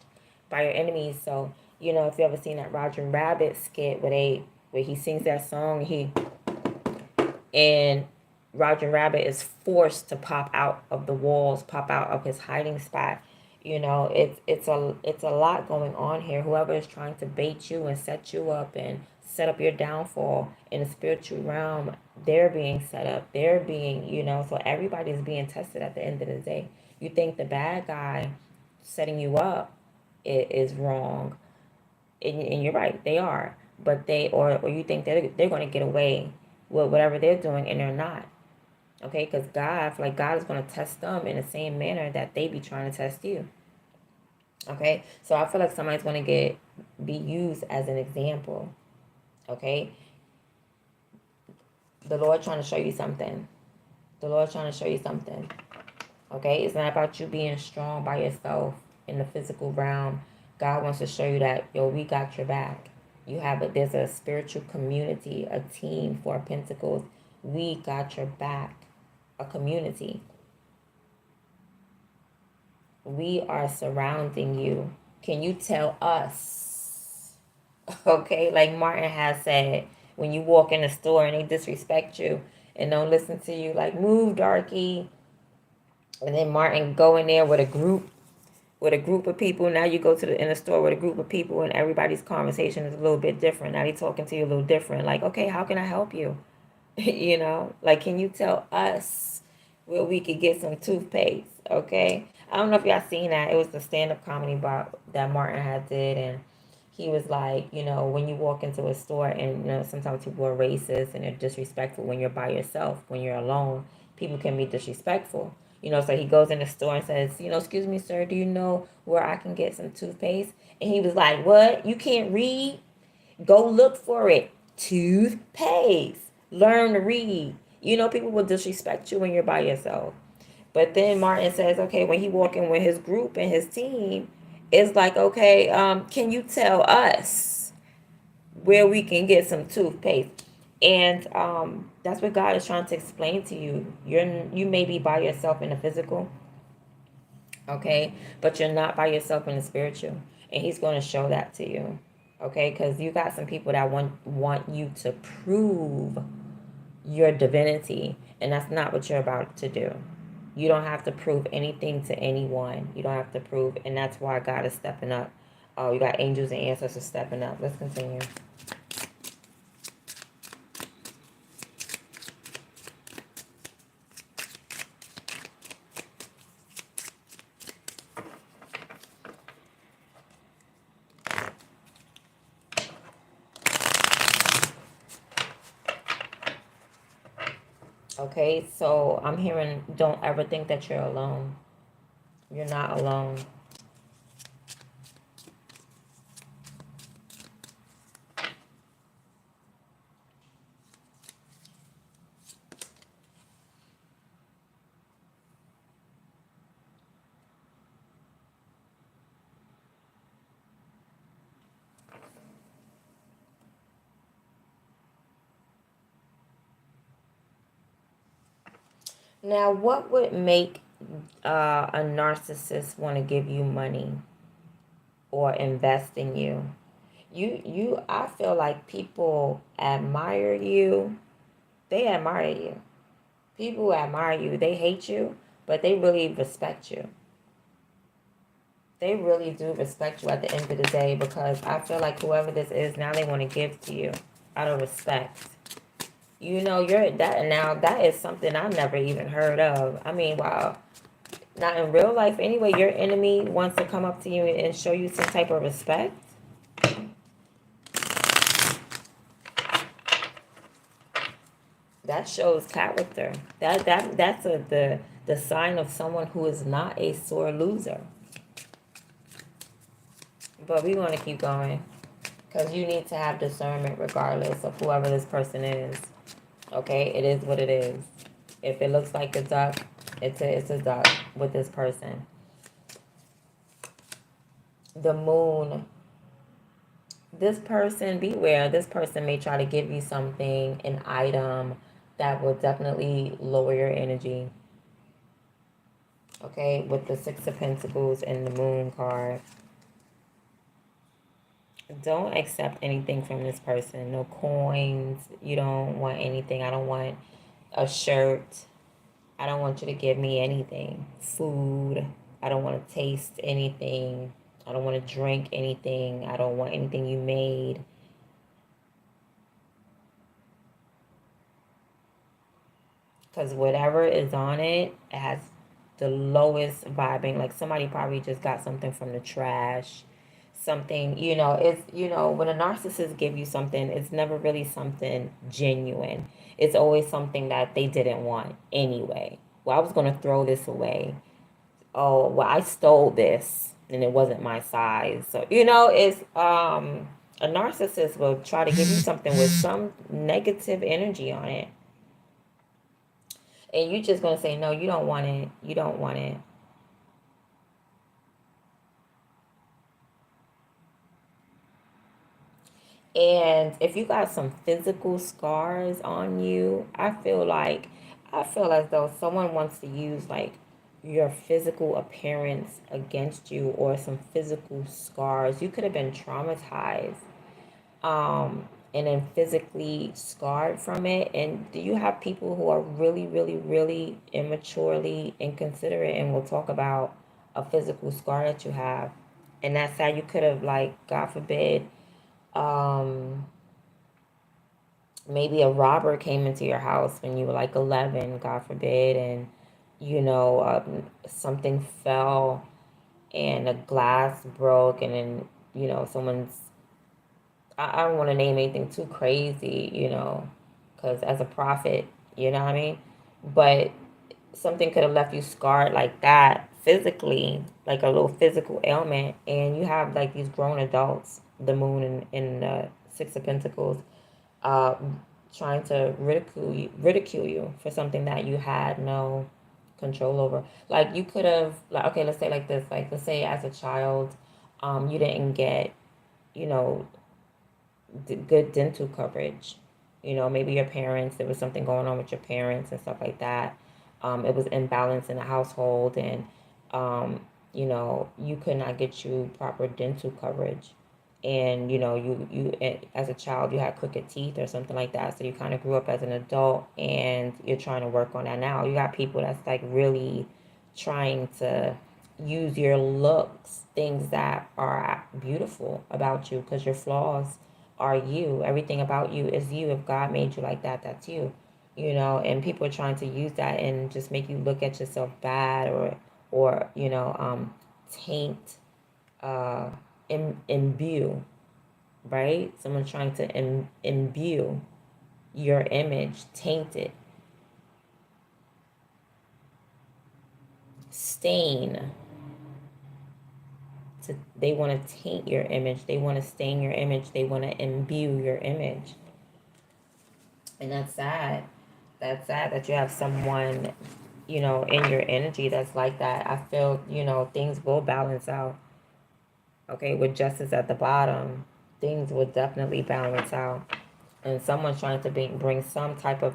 by your enemies. So if you ever seen that Roger Rabbit skit where he sings that song, and Roger Rabbit is forced to pop out of the walls, pop out of his hiding spot. It's a lot going on here. Whoever is trying to bait you and set you up and set up your downfall in the spiritual realm, they're being set up. They're being, so everybody's being tested at the end of the day. You think the bad guy setting you up is wrong, and you're right, they are. But or you think they're going to get away with whatever they're doing, and they're not. Okay, because God is going to test them in the same manner that they be trying to test you. Okay, so I feel like somebody's going to be used as an example. Okay, the Lord trying to show you something. The Lord trying to show you something. Okay? It's not about you being strong by yourself in the physical realm. God wants to show you that, yo, we got your back. There's a spiritual community, a team for Pentacles. We got your back. A community. We are surrounding you. Can you tell us? Okay, like Martin has said, when you walk in the store and they disrespect you and don't listen to you, like, move, darky. And then Martin go in there with a group of people. Now you go to in the store with a group of people and everybody's conversation is a little bit different. Now they talking to you a little different. Like, okay, how can I help you? You know, like, can you tell us where we could get some toothpaste? Okay. I don't know if y'all seen that. It was the stand-up comedy bar that Martin had did, and he was like, you know, when you walk into a store and, you know, sometimes people are racist and they're disrespectful when you're by yourself, when you're alone, people can be disrespectful. You know, so he goes in the store and says, you know, excuse me, sir, do you know where I can get some toothpaste? And he was like, what? You can't read? Go look for it. Toothpaste. Learn to read. You know, people will disrespect you when you're by yourself. But then Martin says, okay, when he walk in with his group and his team, it's like, okay, can you tell us where we can get some toothpaste? And that's what God is trying to explain to you. You may be by yourself in the physical, okay, but you're not by yourself in the spiritual, and He's going to show that to you, okay? Because you got some people that want you to prove your divinity, and that's not what you're about to do. You don't have to prove anything to anyone. You don't have to prove, and that's why God is stepping up. Oh, you got angels and ancestors stepping up. Let's continue. Okay, so I'm hearing, don't ever think that you're alone. You're not alone. Now, what would make a narcissist want to give you money or invest in you? I feel like people admire you. They admire you. People admire you. They hate you, but they really respect you. They really do respect you at the end of the day, because I feel like whoever this is, now they want to give to you out of respect. You know, that is something I never even heard of. I mean, wow. Not in real life anyway, your enemy wants to come up to you and show you some type of respect. That shows character. That's the sign of someone who is not a sore loser. But we want to keep going, because you need to have discernment regardless of whoever this person is. Okay, it is what it is. If it looks like a duck, it's a duck with this person. The moon. This person, beware. This person may try to give you something, an item that will definitely lower your energy. Okay, with the Six of Pentacles and the Moon card. Don't accept anything from this person. No coins. You don't want anything. I don't want a shirt. I don't want you to give me anything. Food. I don't want to taste anything. I don't want to drink anything. I don't want anything you made. Because whatever is on it has the lowest vibing. Like, somebody probably just got something from the trash. Something, you know, it's, you know, when a narcissist give you something, it's never really something genuine. It's always something that they didn't want anyway. Well, I was going to throw this away. Oh, well, I stole this and it wasn't my size. So, you know, it's a narcissist will try to give you something with some negative energy on it. And you just going to say, no, you don't want it. You don't want it. And if you got some physical scars on you, I feel as though someone wants to use like your physical appearance against you, or some physical scars. You could have been traumatized, and then physically scarred from it. And do you have people who are really, really, really immaturely inconsiderate and will talk about a physical scar that you have? And that's how you could have, like, God forbid, um, maybe a robber came into your house when you were like 11, God forbid, and something fell and a glass broke, and then someone's, I don't want to name anything too crazy, because as a prophet, you know what I mean? But something could have left you scarred like that physically, like a little physical ailment, and you have like these grown adults, the moon in the Six of Pentacles, uh, trying to ridicule you for something that you had no control over. Like, you could have, like, okay, let's say like this, like, let's say as a child, you didn't get, you know, good dental coverage. Maybe your parents, there was something going on with your parents and stuff like that. It was imbalance in the household, and you could not get you proper dental coverage. And as a child, you had crooked teeth or something like that, so you kind of grew up as an adult, and you're trying to work on that now. You got people that's like really trying to use your looks, things that are beautiful about you, because your flaws are you. Everything about you is you. If God made you like that, that's you. And people are trying to use that and just make you look at yourself bad, or taint, uh imbue, right? Someone trying to imbue your image, taint it, stain. They want to taint your image. They want to stain your image. They want to imbue your image. And that's sad. That's sad that you have someone, in your energy that's like that. I feel, things will balance out. Okay, with justice at the bottom, things will definitely balance out. And someone's trying to bring some type of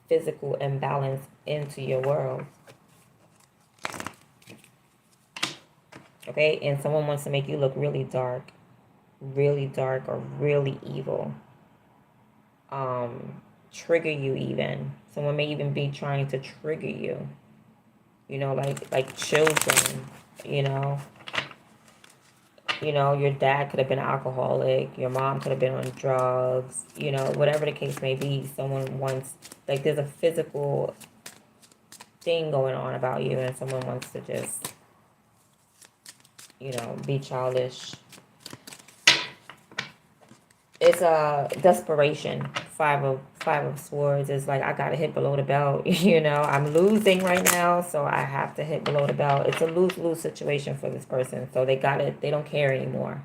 physical imbalance into your world. Okay, and someone wants to make you look really dark, or really evil. Trigger you even. Someone may even be trying to trigger you. Like children, you know. Your dad could have been alcoholic, your mom could have been on drugs, whatever the case may be. Someone wants, like, there's a physical thing going on about you, and someone wants to just, be childish. It's a desperation. Five of swords is like, I gotta hit below the belt. I'm losing right now, so I have to hit below the belt. It's a lose situation for this person, so they don't care anymore.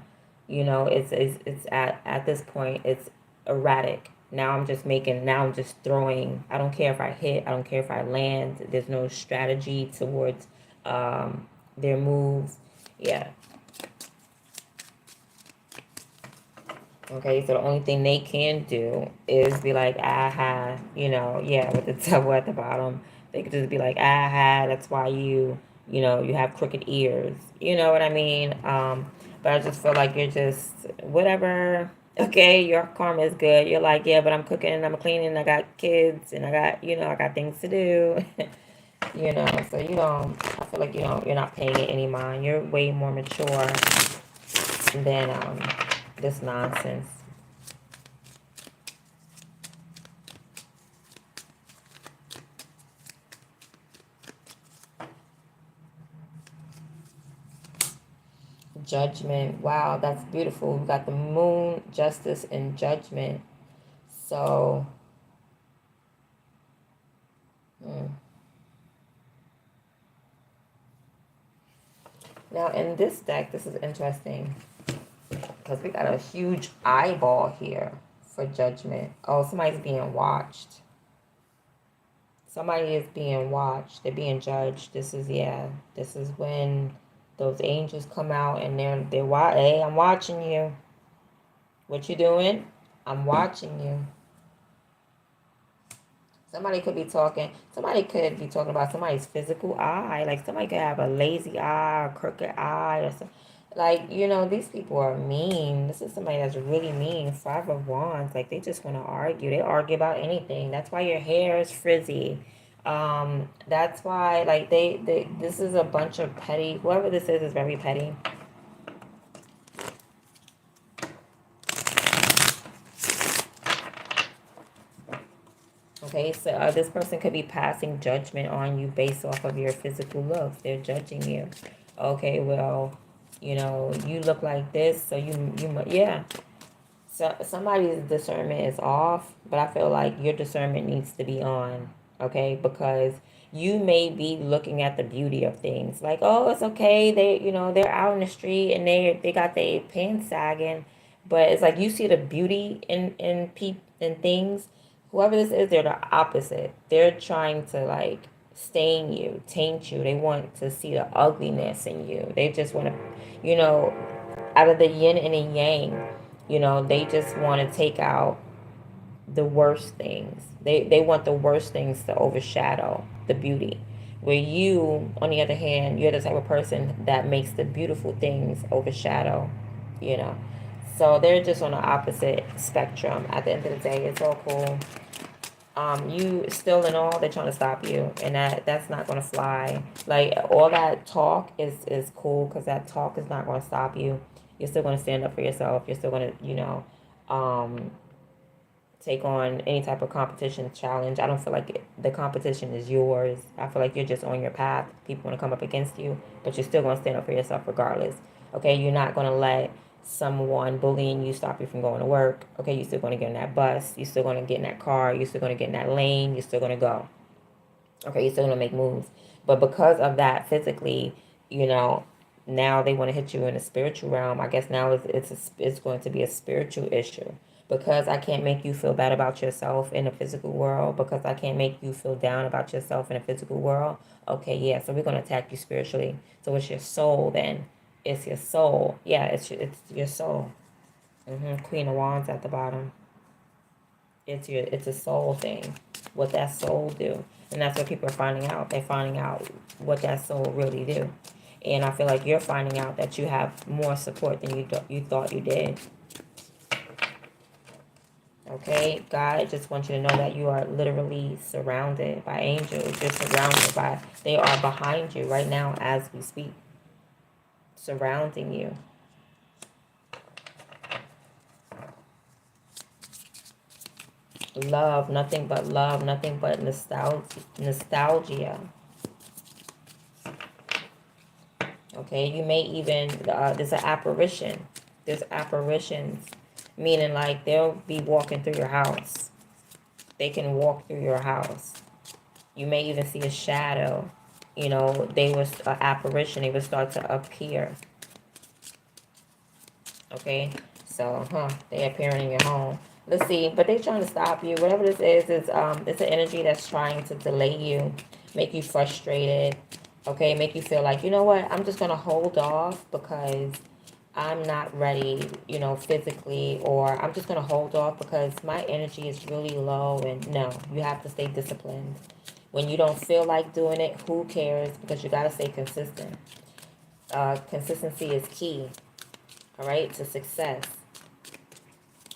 It's at this point, it's erratic. Now I'm just throwing. I don't care if I hit, I don't care if I land. There's no strategy towards their moves. Yeah. Okay, so the only thing they can do is be like, aha, yeah, with the devil at the bottom. They could just be like, aha, that's why you have crooked ears. You know what I mean? But I just feel like you're just, whatever. Okay, your karma is good. You're like, yeah, but I'm cooking, I'm cleaning, I got kids, and I got things to do. So I feel like you're not paying it any mind. You're way more mature than this nonsense. Judgment. Wow, that's beautiful. We got the moon, justice, and judgment. So, now in this deck, this is interesting because we got a huge eyeball here for judgment. Oh, somebody's being watched. Somebody is being watched. They're being judged. This is, yeah. This is when those angels come out and they're hey, I'm watching you. What you doing? I'm watching you. Somebody could be talking. Somebody could be talking about somebody's physical eye. Like somebody could have a lazy eye, or crooked eye, or something. Like, these people are mean. This is somebody that's really mean. Five of Wands. Like, they just want to argue. They argue about anything. That's why your hair is frizzy. That's why, like, this is a bunch of petty. Whoever this is very petty. Okay, so this person could be passing judgment on you based off of your physical looks. They're judging you. Okay, well, you look like this, so yeah. So somebody's discernment is off, but I feel like your discernment needs to be on. Okay, because you may be looking at the beauty of things, like, oh, it's okay. They're out in the street and they got their pants sagging, but it's like you see the beauty in things. Whoever this is, they're the opposite. They're trying to like stain you, taint you. They want to see the ugliness in you. They just want to, out of the yin and the yang, they just want to take out the worst things. They want the worst things to overshadow the beauty. Where you, on the other hand, you're the type of person that makes the beautiful things overshadow, you know. So they're just on the opposite spectrum. At the end of the day, it's all cool. You still in all, they're trying to stop you, and that's not gonna fly. Like all that talk is cool because that talk is not gonna stop you. You're still gonna stand up for yourself. You're still gonna, um, take on any type of competition challenge. I don't feel like the competition is yours. I feel like you're just on your path. People want to come up against you, but you're still going to stand up for yourself regardless. Okay, you're not going to let someone bullying you stop you from going to work. Okay, you're still going to get in that bus. You're still going to get in that car. You're still going to get in that lane. You're still going to go. Okay, you're still going to make moves. But because of that physically, now they want to hit you in the spiritual realm. I guess now it's going to be a spiritual issue because I can't make you feel bad about yourself in the physical world, because I can't make you feel down about yourself in the physical world. Okay, yeah, so we're going to attack you spiritually. So it's your soul then. It's your soul. Yeah, it's your soul. Queen of Wands at the bottom. It's a soul thing. What that soul do. And that's what people are finding out. They're finding out what that soul really do. And I feel like you're finding out that you have more support than you thought you did. Okay, God just wants you to know that you are literally surrounded by angels. You're surrounded by, they are behind you right now as we speak, surrounding you. Love, nothing but love, nothing but nostalgia. Okay, you may even, there's an apparition. There's apparitions, meaning like they'll be walking through your house. They can walk through your house. You may even see a shadow. They was an apparition. They would start to appear. Okay, so, they appearing in your home. Let's see, but they're trying to stop you. Whatever this is it's an energy that's trying to delay you, make you frustrated. Okay, make you feel like, you know what, I'm just gonna hold off because I'm not ready, physically, or I'm just gonna hold off because my energy is really low. And no, you have to stay disciplined. When you don't feel like doing it, who cares? Because you gotta stay consistent. Consistency is key. All right, to success.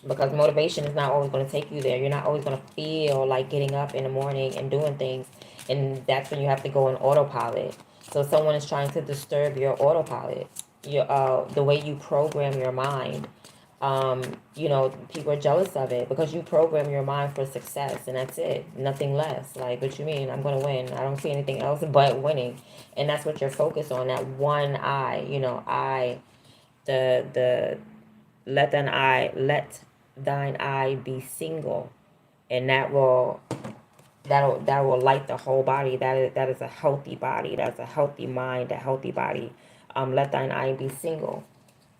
Because motivation is not always going to take you there. You're not always going to feel like getting up in the morning and doing things. And that's when you have to go on autopilot. So someone is trying to disturb your autopilot, the way you program your mind. People are jealous of it because you program your mind for success, and that's it. Nothing less. Like, what you mean? I'm going to win. I don't see anything else but winning. And that's what you're focused on, that one eye, the let thine eye be single, and that will light the whole body. That is a healthy body. That's a healthy mind, a healthy body. Let thine eye be single.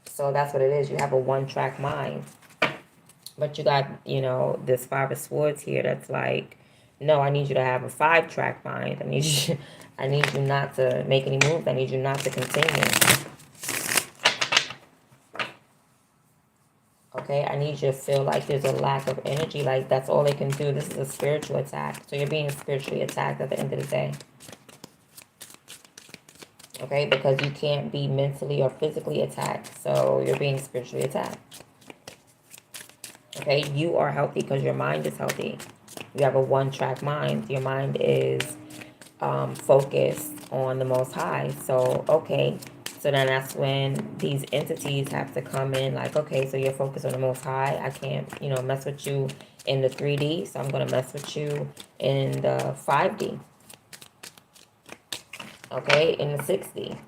So that's what it is. You have a one-track mind. But you got, this Five of Swords here that's like, No, I need you to have a 5-track mind. I need you not to make any moves. I need you not to continue. Okay, I need you to feel like there's a lack of energy, like that's all they can do. This is a spiritual attack. So you're being spiritually attacked at the end of the day. Okay, because you can't be mentally or physically attacked. So you're being spiritually attacked. Okay, you are healthy because your mind is healthy. You have a 1-track mind. Your mind is focused on the Most High. So, okay, so then that's when these entities have to come in like, okay, so you're focused on the Most High. I can't, mess with you in the 3D. So I'm going to mess with you in the 5D. Okay, in the 6D.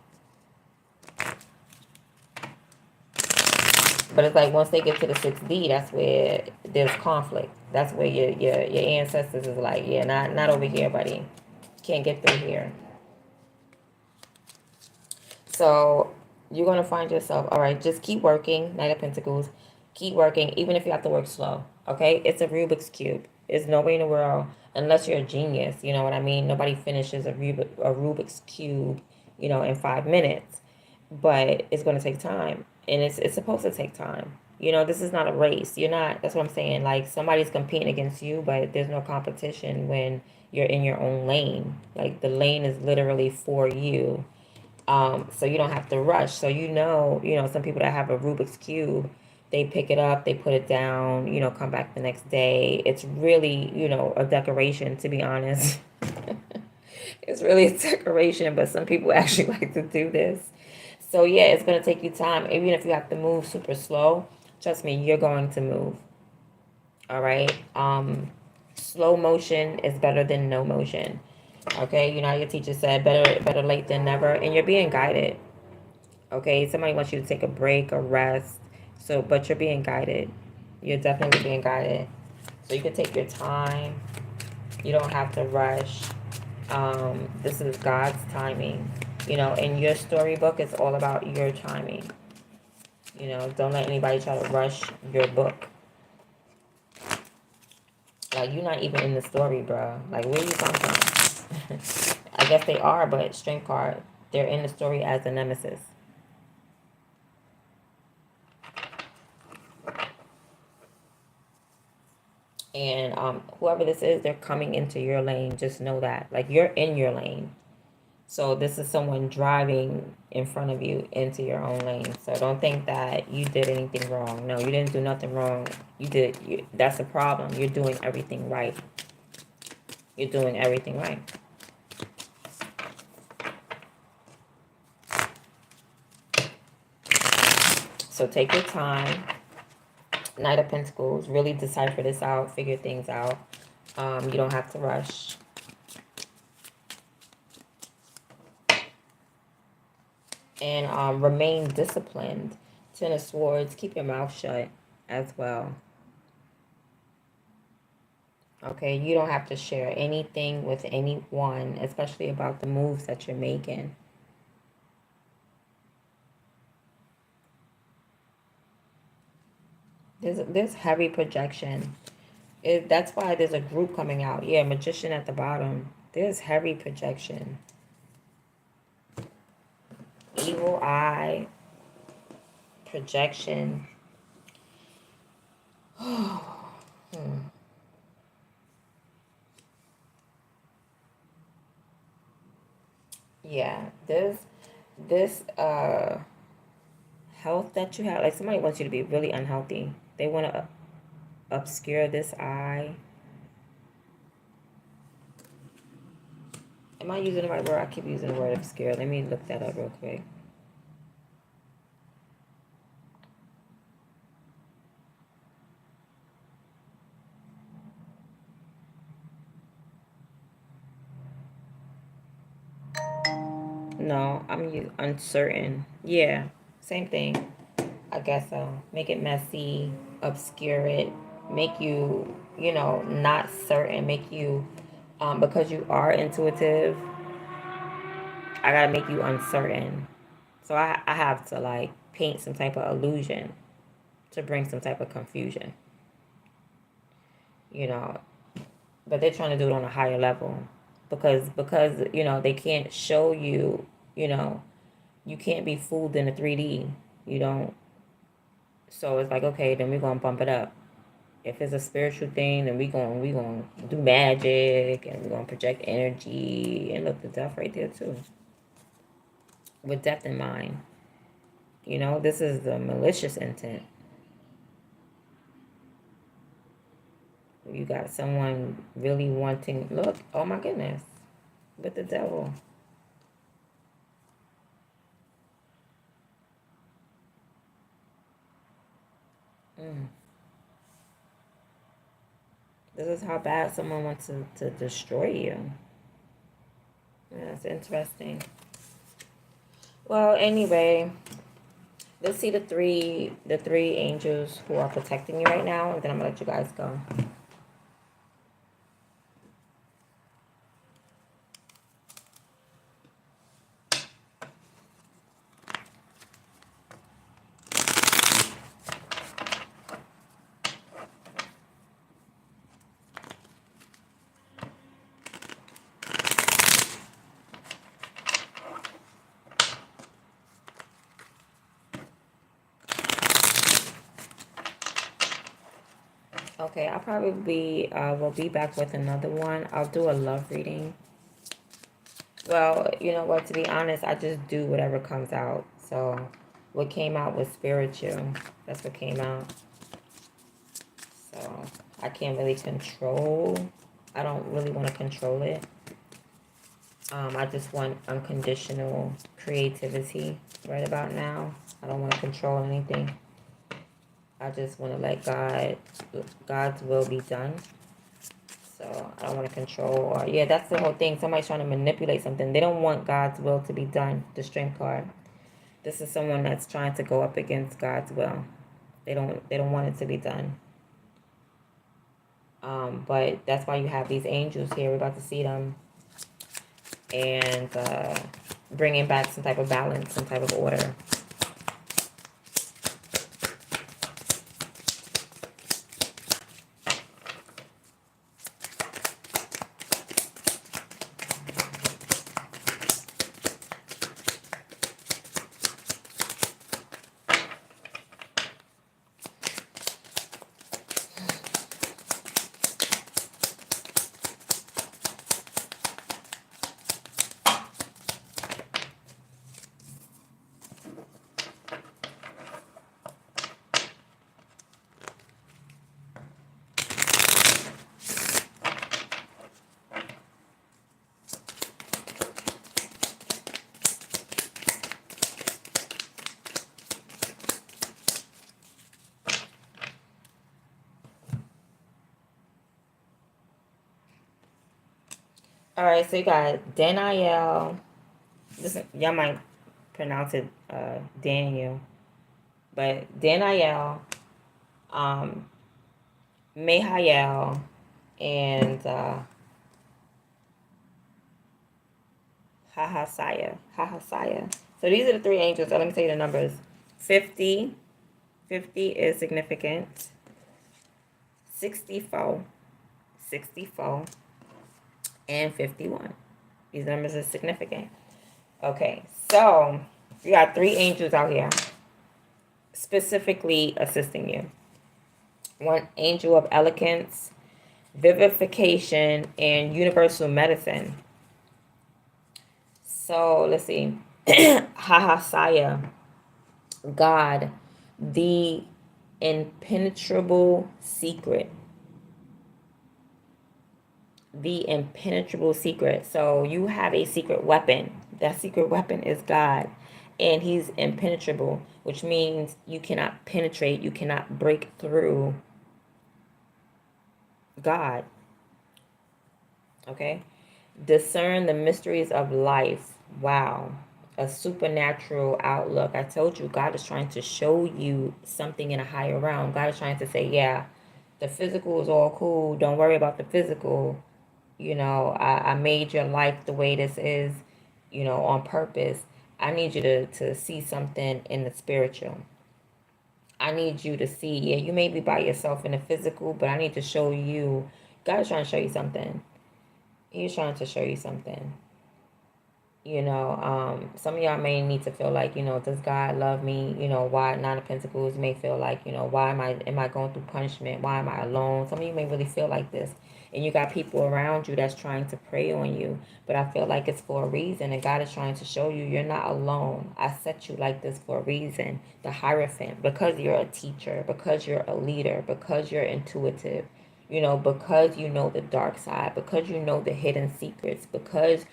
But it's like once they get to the 6D, that's where there's conflict. That's where your ancestors is like, yeah, not over here, buddy. Can't get through here. So you're going to find yourself, all right, just keep working, Knight of Pentacles. Keep working, even if you have to work slow, okay? It's a Rubik's Cube. There's no way in the world, unless you're a genius, you know what I mean? Nobody finishes a Rubik's Cube, in 5 minutes. But it's going to take time. And it's supposed to take time. This is not a race. You're not, that's what I'm saying. Like, somebody's competing against you, but there's no competition when you're in your own lane. Like, the lane is literally for you. So you don't have to rush. So some people that have a Rubik's Cube, they pick it up, they put it down, come back the next day. It's really, a decoration, to be honest. It's really a decoration, but some people actually like to do this. So yeah, it's going to take you time. Even if you have to move super slow, trust me, you're going to move. All right. Slow motion is better than no motion. Okay, your teacher said better late than never, and you're being guided. Okay, somebody wants you to take a break or rest. So, but you're being guided. You're definitely being guided. So you can take your time. You don't have to rush. This is God's timing. In your storybook, it's all about your timing. Don't let anybody try to rush your book. Like, you're not even in the story, bro. Like, where you come from? I guess they are, but Strength card, they're in the story as the nemesis. And whoever this is, they're coming into your lane. Just know that. Like, you're in your lane. So this is someone driving in front of you into your own lane. So don't think that you did anything wrong. No, you didn't do nothing wrong. That's the problem. You're doing everything right. You're doing everything right. So take your time. Knight of Pentacles. Really decipher this out. Figure things out. You don't have to rush. And remain disciplined. 10 of Swords. Keep your mouth shut as well. Okay, you don't have to share anything with anyone, especially about the moves that you're making. There's heavy projection. That's why there's a group coming out. Yeah, Magician at the bottom. There's heavy projection. Evil eye. Projection. Yeah, this health that you have, like somebody wants you to be really unhealthy. They want to obscure this eye. Am I using the right word? I keep using the word obscure. Let me look that up real quick. No, I'm uncertain. Yeah, same thing. I guess so. Make it messy, obscure it, make you, not certain, make you, because you are intuitive, I gotta make you uncertain. So I have to like paint some type of illusion to bring some type of confusion. You know, but they're trying to do it on a higher level because you know they can't show you, you know, you can't be fooled in a 3D. You don't. So it's like, okay, then we're gonna bump it up. If it's a spiritual thing, then we gonna do magic and we're gonna project energy and look the death right there too. With death in mind. You know, this is the malicious intent. You got someone really wanting, look, oh my goodness, with the devil. Mm. This is how bad someone wants to destroy you. Yeah, it's interesting. Well, anyway, let's see the three angels who are protecting you right now, and then I'm gonna let you guys go. Okay, I'll probably will be back with another one. I'll do a love reading. Well, you know what? To be honest, I just do whatever comes out. So, what came out was spiritual. That's what came out. So, I can't really control. I don't really want to control it. I just want unconditional creativity right about now. I don't want to control anything. I just want to let God's will be done. So I don't want to control or yeah, that's the whole thing. Somebody's trying to manipulate something. They don't want God's will to be done. The Strength card. This is someone that's trying to go up against God's will. They don't want it to be done. But that's why you have these angels here. We're about to see them and bringing back some type of balance, some type of order. All right, so you got Daniel. This y'all might pronounce it Daniel, but Daniel, um, Mehael, and Hahasiah. So these are the three angels. So let me tell you the numbers. 50. 50 is significant. 64. 64. And 51. These numbers are significant. Okay, so you got three angels out here specifically assisting you. One angel of elegance, vivification, and universal medicine. So let's see. Hahasiah, God, the impenetrable secret. The impenetrable secret. So you have a secret weapon. That secret weapon is God. And he's impenetrable, which means you cannot penetrate, you cannot break through God. Okay? Discern the mysteries of life. Wow. A supernatural outlook. I told you, God is trying to show you something in a higher realm. God is trying to say, yeah, the physical is all cool. Don't worry about the physical. You know, I made your life the way this is, you know, on purpose. I need you to see something in the spiritual. I need you to see, yeah, you may be by yourself in the physical, but I need to show you God is trying to show you something. He's trying to show you something. Some of y'all may need to feel like, does God love me? Why Nine of Pentacles may feel like, why am I going through punishment? Why am I alone? Some of you may really feel like this. And you got people around you that's trying to prey on you. But I feel like it's for a reason. And God is trying to show you you're not alone. I set you like this for a reason. The Hierophant, because you're a teacher, because you're a leader, because you're intuitive, because you know the dark side, because you know the hidden secrets, because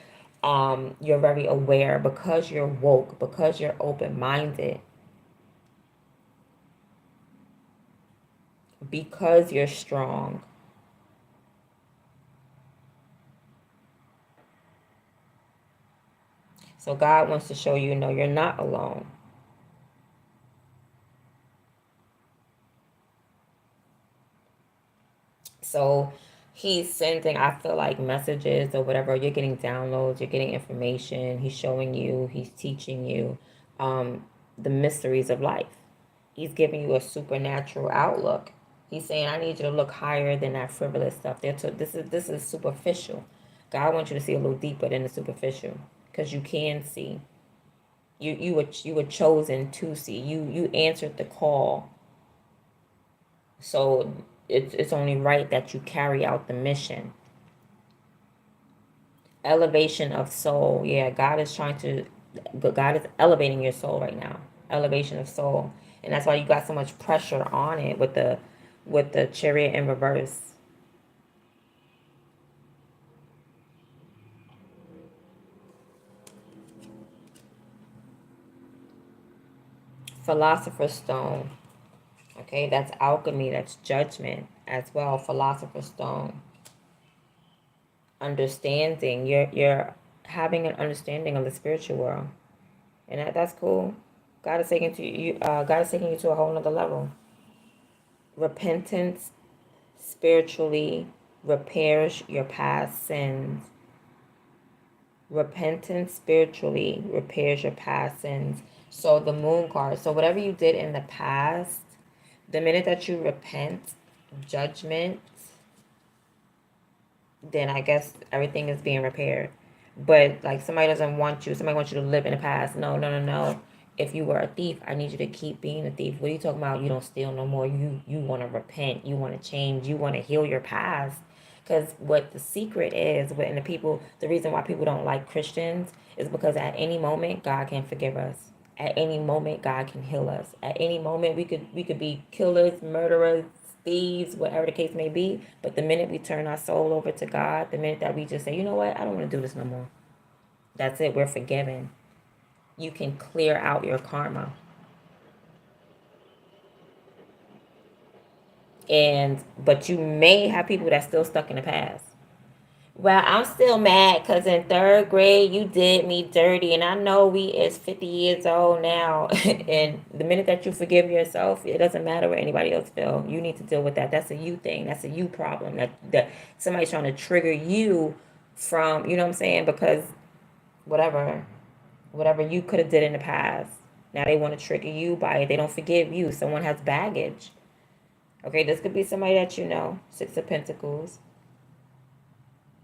you're very aware, because you're woke, because you're open-minded, because you're strong. So God wants to show you, no, you're not alone. So he's sending, I feel like, messages or whatever. You're getting downloads, you're getting information. He's showing you, he's teaching you the mysteries of life. He's giving you a supernatural outlook. He's saying, I need you to look higher than that frivolous stuff. This is superficial. God wants you to see a little deeper than the superficial, because you can see. You were chosen to see. You answered the call. So it's only right that you carry out the mission. Elevation of soul. Yeah, God is elevating your soul right now. Elevation of soul. And that's why you got so much pressure on it with the Chariot in reverse. Philosopher's Stone. Okay, that's alchemy, that's judgment as well. Philosopher's Stone. Understanding. You're having an understanding of the spiritual world. And that's cool. God is taking you to a whole nother level. Repentance spiritually repairs your past sins. Repentance spiritually repairs your past sins. So the Moon card. So whatever you did in the past, the minute that you repent, judgment, then I guess everything is being repaired. But like somebody wants you to live in the past. No, no, no, no. If you were a thief, I need you to keep being a thief. What are you talking about? You don't steal no more. You want to repent. You want to change. You want to heal your past. Because what the secret is, and the reason why people don't like Christians is because at any moment God can forgive us. At any moment God can heal us. At any moment we could be killers, murderers, thieves, whatever the case may be. But the minute we turn our soul over to God, the minute that we just say, you know what, I don't want to do this no more. That's it. We're forgiven. You can clear out your karma. But you may have people that's still stuck in the past. Well, I'm still mad because in third grade you did me dirty, and I know we is 50 years old now. And the minute that you forgive yourself, it doesn't matter what anybody else feel. You need to deal with that. That's a you thing. That's a you problem. That somebody's trying to trigger you from, you know what I'm saying? Because whatever you could have did in the past, now they want to trigger you by it. They don't forgive you. Someone has baggage. Okay, this could be somebody that you know. Six of Pentacles.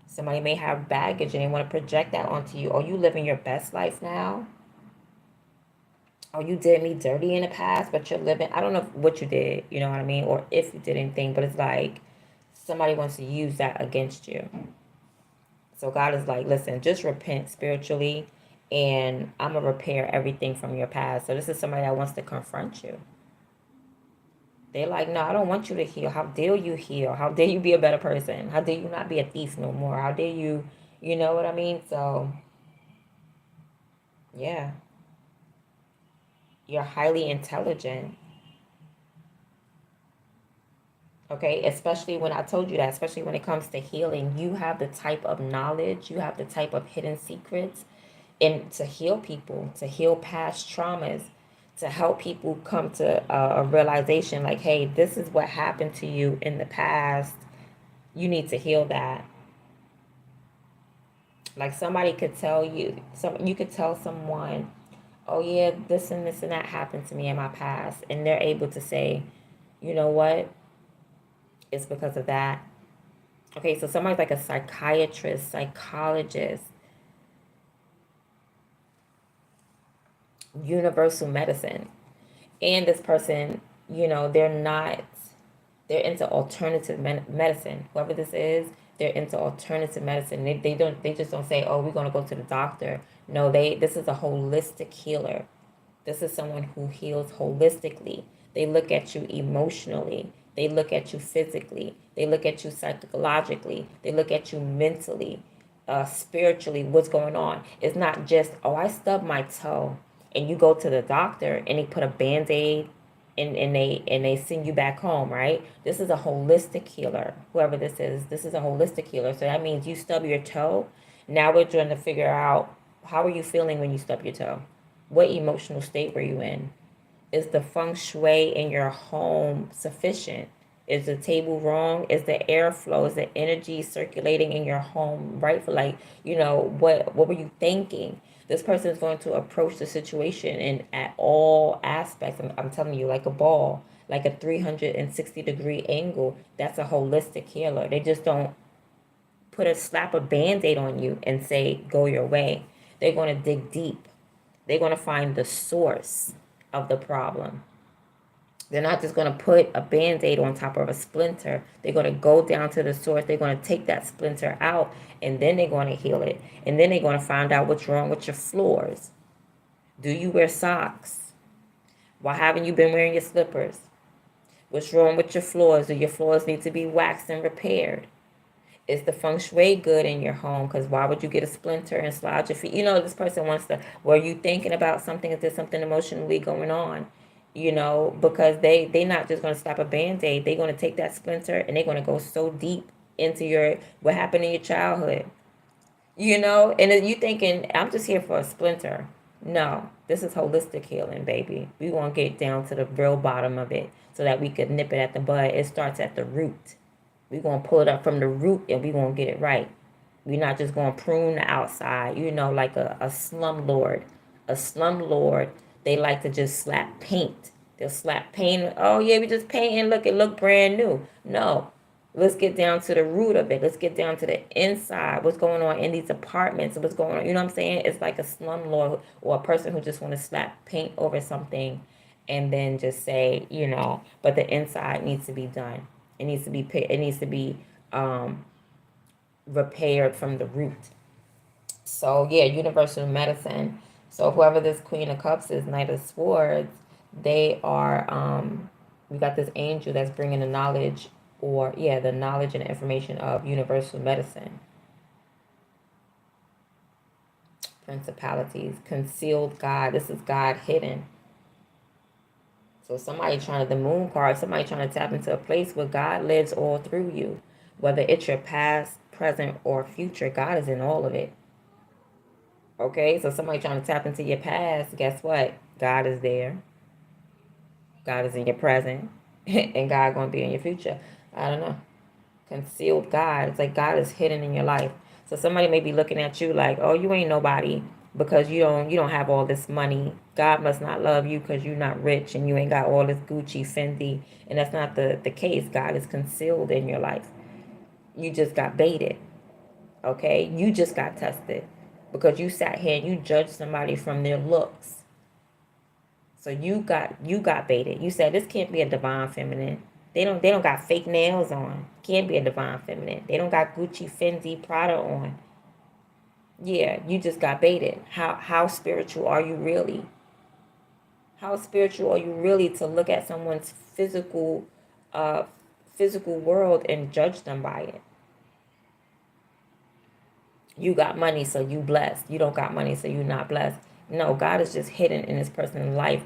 Somebody may have baggage and they want to project that onto you. Are you living your best life now? Or you did me dirty in the past, but you're living, I don't know what you did, you know what I mean? Or if you did anything, but it's like somebody wants to use that against you. So God is like, listen, just repent spiritually and I'm going to repair everything from your past. So this is somebody that wants to confront you. They're like, no, I don't want you to heal. How dare you heal? How dare you be a better person? How dare you not be a thief no more? How dare you, you know what I mean? So, yeah. You're highly intelligent. Okay, especially when I told you that, especially when it comes to healing, you have the type of knowledge, you have the type of hidden secrets, and to heal people, to heal past traumas, to help people come to a realization like, hey, this is what happened to you in the past. You need to heal that. Like somebody could tell you, you could tell someone, oh yeah, this and that happened to me in my past, and they're able to say, you know what, it's because of that. Okay, so somebody's like a psychiatrist, psychologist, universal medicine. And this person, they're into alternative medicine. Whoever this is, they're into alternative medicine. They just don't say, oh, we're going to go to the doctor. No, this is a holistic healer. This is someone who heals holistically. They look at you emotionally. They look at you physically. They look at you psychologically. They look at you mentally, spiritually, what's going on. It's not just, oh, I stubbed my toe. And you go to the doctor and they put a Band-Aid and they send you back home, right? This is a holistic healer. Whoever this is a holistic healer. So that means you stub your toe. Now we're trying to figure out, how are you feeling when you stub your toe? What emotional state were you in? Is the feng shui in your home sufficient? Is the table wrong? Is the airflow, is the energy circulating in your home right? For what were you thinking? This person is going to approach the situation in at all aspects. I'm telling you, like a ball, like a 360-degree angle. That's a holistic healer. They just don't slap a Band-Aid on you and say, go your way. They're going to dig deep. They're going to find the source of the problem. They're not just going to put a Band-Aid on top of a splinter. They're going to go down to the source. They're going to take that splinter out, and then they're going to heal it. And then they're going to find out what's wrong with your floors. Do you wear socks? Why haven't you been wearing your slippers? What's wrong with your floors? Do your floors need to be waxed and repaired? Is the feng shui good in your home? Because why would you get a splinter and slide your feet? This person wants to, were you thinking about something? Is there something emotionally going on? Because they're not just going to slap a Band-Aid. They're going to take that splinter and they're going to go so deep into what happened in your childhood. And you thinking, I'm just here for a splinter. No, this is holistic healing, baby. We want to get down to the real bottom of it so that we could nip it at the bud. It starts at the root. We're going to pull it up from the root and we're going to get it right. We're not just going to prune the outside, like a slumlord. A slumlord, they like to just slap paint. They'll slap paint. Oh, yeah, we just painting. Look, it look brand new. No. Let's get down to the root of it. Let's get down to the inside. What's going on in these apartments? What's going on? You know what I'm saying? It's like a slumlord or a person who just want to slap paint over something and then just say, but the inside needs to be done. It needs to be repaired from the root. So yeah, universal medicine. So whoever this Queen of Cups is, Knight of Swords, they are we got this angel that's bringing the knowledge, the knowledge and information of universal medicine. Principalities, concealed God. This is God hidden. So the moon card, somebody trying to tap into a place where God lives all through you. Whether it's your past, present, or future, God is in all of it. Okay, so somebody trying to tap into your past, guess what? God is there. God is in your present. And God going to be in your future. I don't know. Concealed God. It's like God is hidden in your life. So somebody may be looking at you like, oh, you ain't nobody because you don't have all this money. God must not love you because you're not rich and you ain't got all this Gucci, Fendi. And that's not the case. God is concealed in your life. You just got baited. Okay? You just got tested because you sat here and you judged somebody from their looks. So you got baited. You said this can't be a divine feminine. They don't got fake nails on. Can't be a divine feminine. They don't got Gucci, Fendi, Prada on. Yeah, you just got baited. How spiritual are you really? How spiritual are you really to look at someone's physical world and judge them by it? You got money, so you blessed. You don't got money, so you're not blessed. No, God is just hidden in this person's life.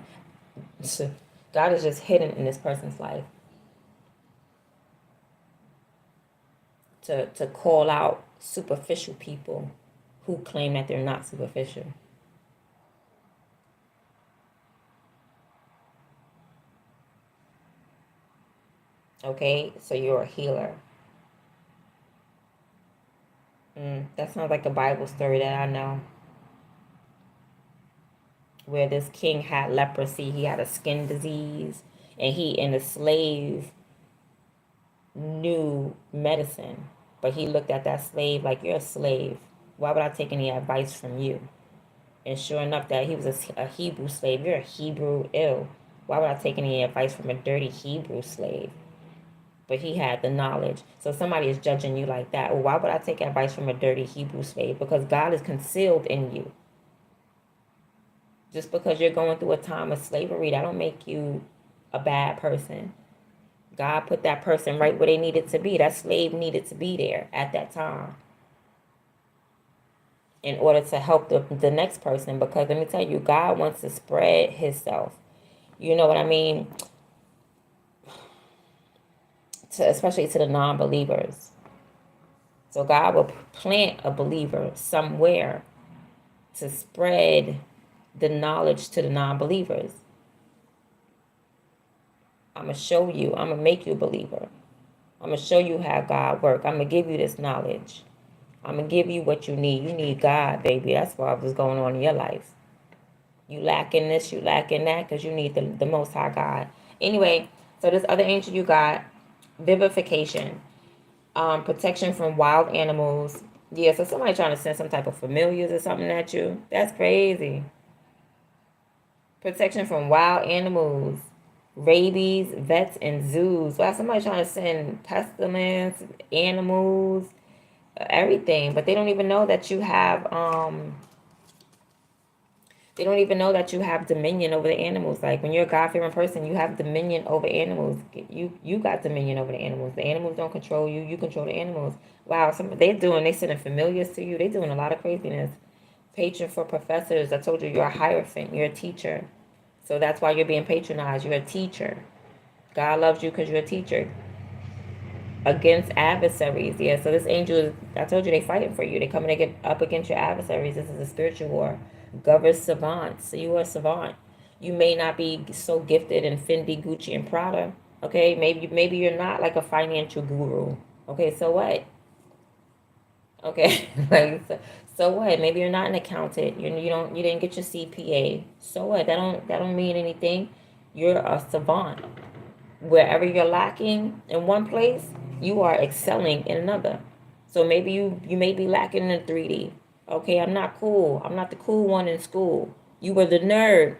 God is just hidden in this person's life. To call out superficial people who claim that they're not superficial. Okay, so you're a healer. That sounds like a Bible story that I know. Where this king had leprosy, he had a skin disease, and the slave knew medicine. But he looked at that slave like, you're a slave. Why would I take any advice from you? And sure enough, that he was a Hebrew slave. You're a Hebrew, ew. Why would I take any advice from a dirty Hebrew slave? But he had the knowledge. So somebody is judging you like that. Well, why would I take advice from a dirty Hebrew slave? Because God is concealed in you. Just because you're going through a time of slavery, that don't make you a bad person. God put that person right where they needed to be. That slave needed to be there at that time in order to help the next person. Because let me tell you, God wants to spread himself. You know what I mean? Especially to the non-believers. So God will plant a believer somewhere to spread the knowledge to the non-believers. I'm going to show you. I'm going to make you a believer. I'm going to show you how God works. I'm going to give you this knowledge. I'm going to give you what you need. You need God, baby. That's what's going on in your life. You lacking this, you lacking that, because you need the Most High God. Anyway, so this other angel you got, vivification, protection from wild animals. Yeah, so somebody trying to send some type of familiars or something at you. That's crazy. Protection from wild animals, rabies, vets, and zoos. Wow, somebody trying to send pestilence, animals, everything, but they don't even know that you have they don't even know that you have dominion over the animals. Like when you're a God-fearing person, you have dominion over animals. You got dominion over the animals. The animals don't control you. You control the animals. Wow, they sending familiars to you. They're doing a lot of craziness. Patron for professors. I told you you're a hierophant. You're a teacher. So that's why you're being patronized. You're a teacher. God loves you because you're a teacher. Against adversaries. Yeah, so this angel, I told you they fighting for you. They coming to get up against your adversaries. This is a spiritual war. Govern savants. So you are a savant. You may not be so gifted in Fendi, Gucci, and Prada. Okay, maybe you're not like a financial guru. Okay, so what? Okay, like so what? Maybe you're not an accountant. You didn't get your CPA. So what? That don't mean anything. You're a savant. Wherever you're lacking in one place, you are excelling in another. So maybe you may be lacking in 3D. Okay, I'm not cool. I'm not the cool one in school. You were the nerd.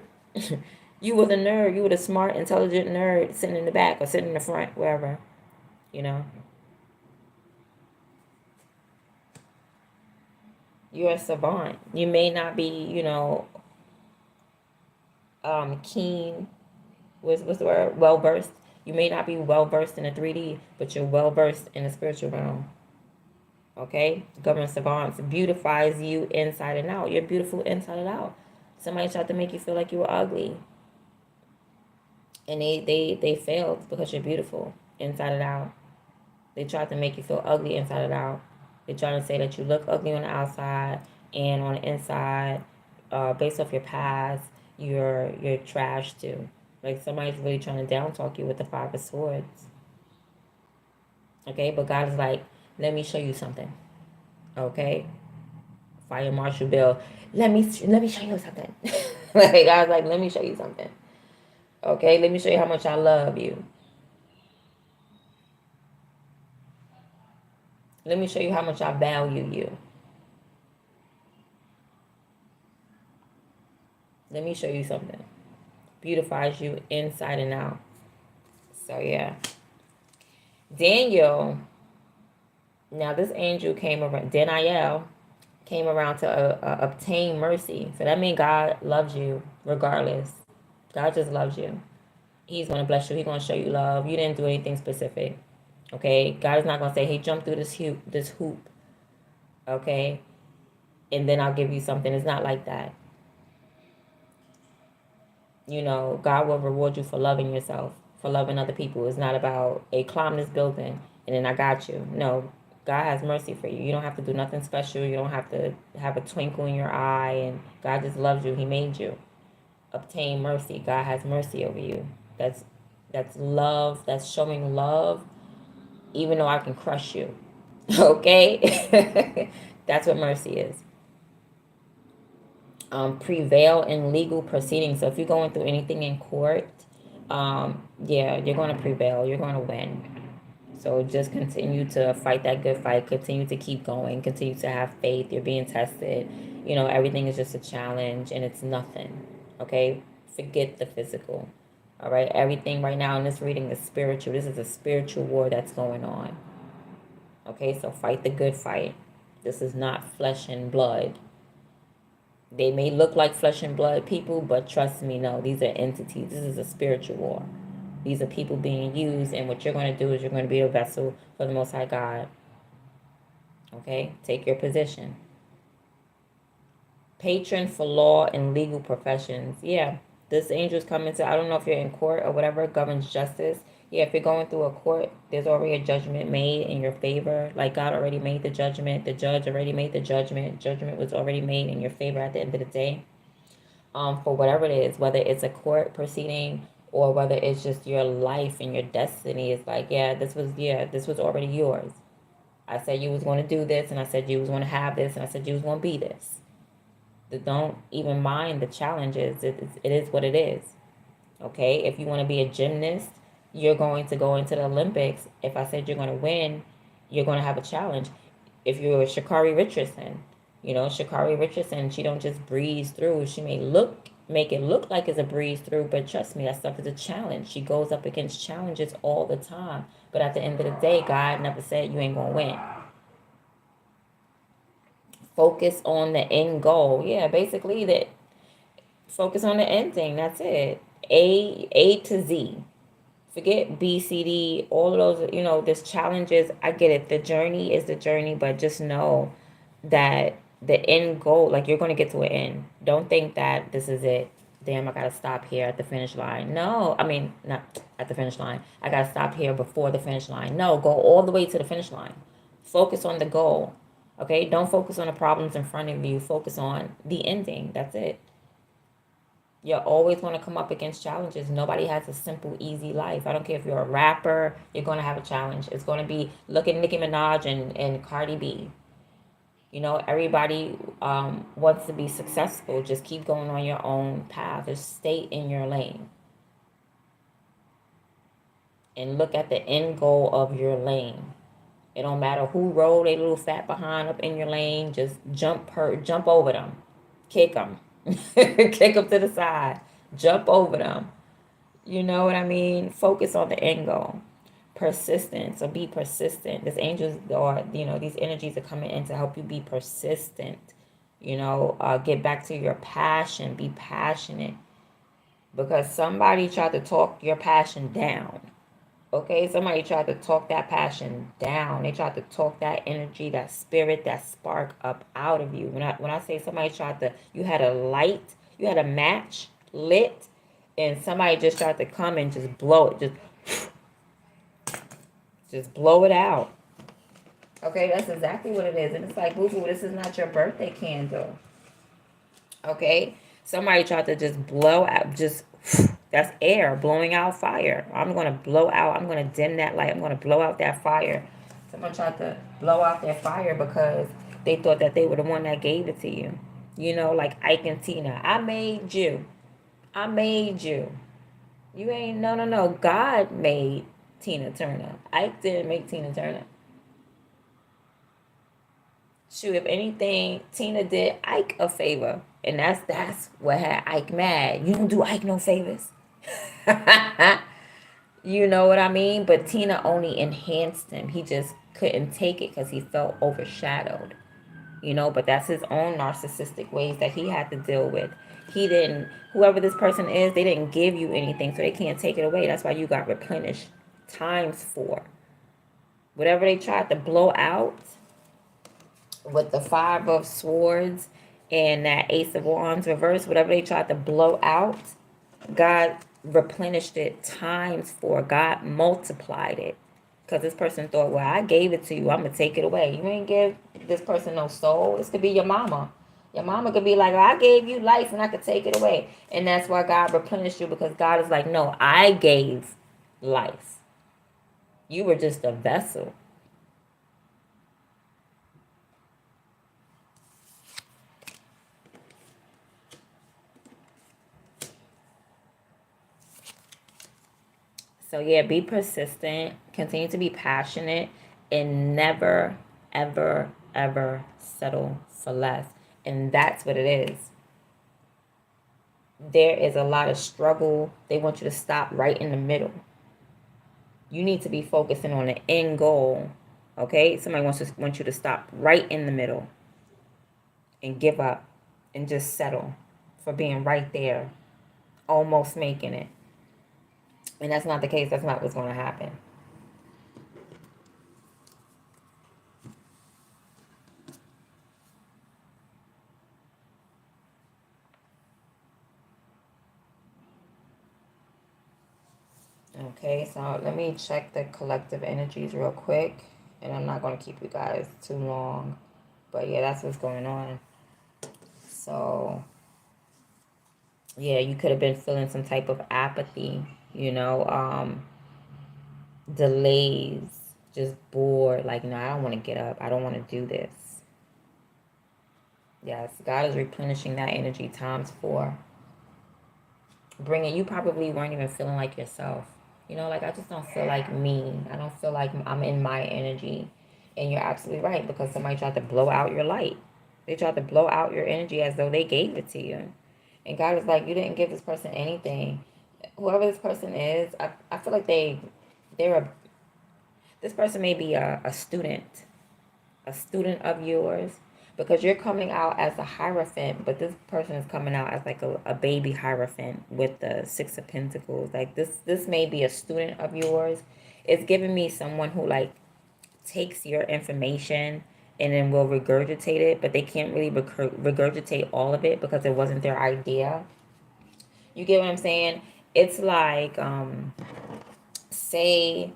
You were the nerd. You were the smart, intelligent nerd sitting in the back or sitting in the front, wherever. You know. You're a savant. You may not be, keen. What's the word? Well versed. You may not be well versed in the 3D, but you're well versed in the spiritual realm. Okay? Government savants beautifies you inside and out. You're beautiful inside and out. Somebody tried to make you feel like you were ugly. And they failed because you're beautiful inside and out. They tried to make you feel ugly inside and out. They're trying to say that you look ugly on the outside and on the inside, based off your past, you're trash too. Like somebody's really trying to down talk you with the 5 of Swords. Okay, but God is like, let me show you something. Okay, Fire Marshal Bill, let me show you something. Like I was like, let me show you something. Okay, let me show you how much I love you. Let me show you how much I value you. Let me show you something. Beautifies you inside and out. So yeah. Daniel, now this angel came around, Daniel came around to obtain mercy. So that means God loves you regardless. God just loves you. He's going to bless you. He's going to show you love. You didn't do anything specific. Okay? God is not going to say, hey, jump through this hoop. Okay? And then I'll give you something. It's not like that. God will reward you for loving yourself, for loving other people. It's not about, hey, climb this building and then I got you. No, God has mercy for you. You don't have to do nothing special. You don't have to have a twinkle in your eye, and God just loves you. He made you. Obtain mercy. God has mercy over you. That's love. That's showing love, even though I can crush you. Okay? That's what mercy is. Prevail in legal proceedings. So if you're going through anything in court, yeah, you're going to prevail. You're going to win. So just continue to fight that good fight. Continue to keep going. Continue to have faith. You're being tested. You know, everything is just a challenge and it's nothing. Okay? Forget the physical. All right? Everything right now in this reading is spiritual. This is a spiritual war that's going on. Okay? So fight the good fight. This is not flesh and blood. They may look like flesh and blood people, but trust me, no, these are entities. This is a spiritual war. These are people being used, and what you're going to do is you're going to be a vessel for the Most High God. Okay? Take your position. Patron for law and legal professions. Yeah, this angel's coming to, I don't know if you're in court or whatever, governs justice. Yeah, if you're going through a court, there's already a judgment made in your favor. Like God already made the judgment. The judge already made the judgment. Judgment was already made in your favor at the end of the day. For whatever it is, whether it's a court proceeding or whether it's just your life and your destiny, it's like, this was already yours. I said you was going to do this, and I said you was going to have this, and I said you was going to be this. Don't even mind the challenges. It is what it is. Okay? If you want to be a gymnast, you're going to go into the Olympics. If I said you're going to win, you're going to have a challenge. If you're Sha'Carri Richardson, Sha'Carri Richardson, she don't just breeze through. She may make it look like it's a breeze through, but trust me, that stuff is a challenge. She goes up against challenges all the time. But at the end of the day, God never said you ain't going to win. Focus on the end goal. Yeah, basically that. Focus on the end thing. That's it. A to Z. Forget B, C, D, all of those, there's challenges. I get it. The journey is the journey, but just know that the end goal, like you're going to get to an end. Don't think that this is it. Damn, I got to stop here at the finish line. No, I mean, not at the finish line. I got to stop here before the finish line. No, go all the way to the finish line. Focus on the goal. Okay? Don't focus on the problems in front of you. Focus on the ending. That's it. You're always going to come up against challenges. Nobody has a simple, easy life. I don't care if you're a rapper, you're going to have a challenge. It's going to be, look at Nicki Minaj and Cardi B. Everybody wants to be successful. Just keep going on your own path. Just stay in your lane. And look at the end goal of your lane. It don't matter who rolled a little fat behind up in your lane. Just jump over them. Kick them. Kick them to the side. Jump over them. You know what I mean? Focus on the end goal. Persistence. So be persistent. These angels or these energies are coming in to help you be persistent. Get back to your passion. Be passionate. Because somebody tried to talk your passion down. Okay, somebody tried to talk that passion down. They tried to talk that energy, that spirit, that spark up out of you. When I say somebody tried to, you had a light, you had a match lit, and somebody just tried to come and just blow it, just blow it out. Okay, that's exactly what it is. And it's like, boo-boo, this is not your birthday candle. Okay, somebody tried to just blow out, that's air blowing out fire. I'm going to blow out. I'm going to dim that light. I'm going to blow out that fire. Someone tried to blow out their fire because they thought that they were the one that gave it to you. Like Ike and Tina. I made you. I made you. You ain't, no. God made Tina Turner. Ike didn't make Tina Turner. Shoot, if anything, Tina did Ike a favor. And that's what had Ike mad. You don't do Ike no favors. You know what I mean? But Tina only enhanced him. He just couldn't take it because he felt overshadowed. But that's his own narcissistic ways that he had to deal with. Whoever this person is, they didn't give you anything, so they can't take it away. That's why you got replenished times 4. Whatever they tried to blow out with the 5 of Swords and that Ace of Wands reverse, whatever they tried to blow out, God replenished it times 4. God multiplied it. Because this person thought, well, I gave it to you. I'm going to take it away. You ain't give this person no soul. This could be your mama. Your mama could be like, I gave you life and I could take it away. And that's why God replenished you, because God is like, no, I gave life. You were just a vessel. So yeah, be persistent, continue to be passionate, and never, ever, ever settle for less. And that's what it is. There is a lot of struggle. They want you to stop right in the middle. You need to be focusing on the end goal. Okay? Somebody wants you to stop right in the middle and give up and just settle for being right there, almost making it. And that's not the case. That's not what's going to happen. Okay, so let me check the collective energies real quick. And I'm not going to keep you guys too long. But yeah, that's what's going on. So, yeah, you could have been feeling some type of apathy, delays, just bored. Like, no, I don't want to get up. I don't want to do this. Yes, God is replenishing that energy times 4. You probably weren't even feeling like yourself. Like, I just don't feel like me. I don't feel like I'm in my energy. And you're absolutely right, because somebody tried to blow out your light. They tried to blow out your energy as though they gave it to you. And God is like, you didn't give this person anything. Whoever this person is, I feel like this person may be a student of yours, because you're coming out as a Hierophant, but this person is coming out as like a baby Hierophant with the 6 of Pentacles. Like this may be a student of yours. It's giving me someone who like takes your information and then will regurgitate it, but they can't really regurgitate all of it because it wasn't their idea. You get what I'm saying? It's like say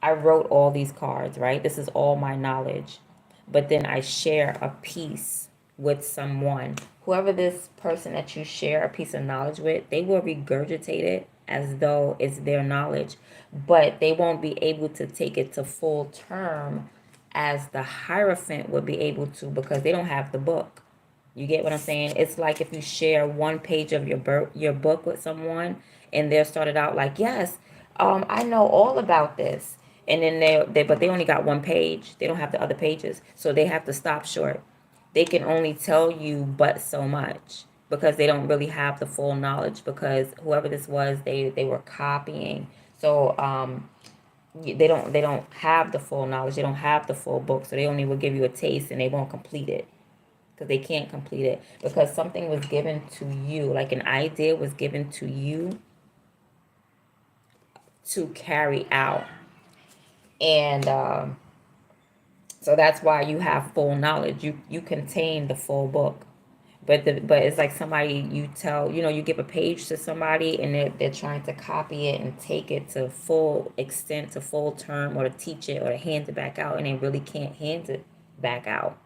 I wrote all these cards, right? This is all my knowledge. But then I share a piece with someone. Whoever this person that you share a piece of knowledge with, they will regurgitate it as though it's their knowledge. But they won't be able to take it to full term as the Hierophant would be able to, because they don't have the book. You get what I'm saying? It's like if you share one page of your book with someone, and they're started out like, yes, I know all about this, and then but they only got one page. They don't have the other pages, so they have to stop short. They can only tell you but so much, because they don't really have the full knowledge, because whoever this was, they were copying. So they don't have the full knowledge. They don't have the full book, so they only will give you a taste, and they won't complete it, because they can't complete it, because something was given to you, like an idea was given to you to carry out. And so that's why you have full knowledge. You contain the full book. But it's like somebody, you give a page to somebody, and they're trying to copy it and take it to full extent, to full term, or to teach it, or to hand it back out, and they really can't hand it back out,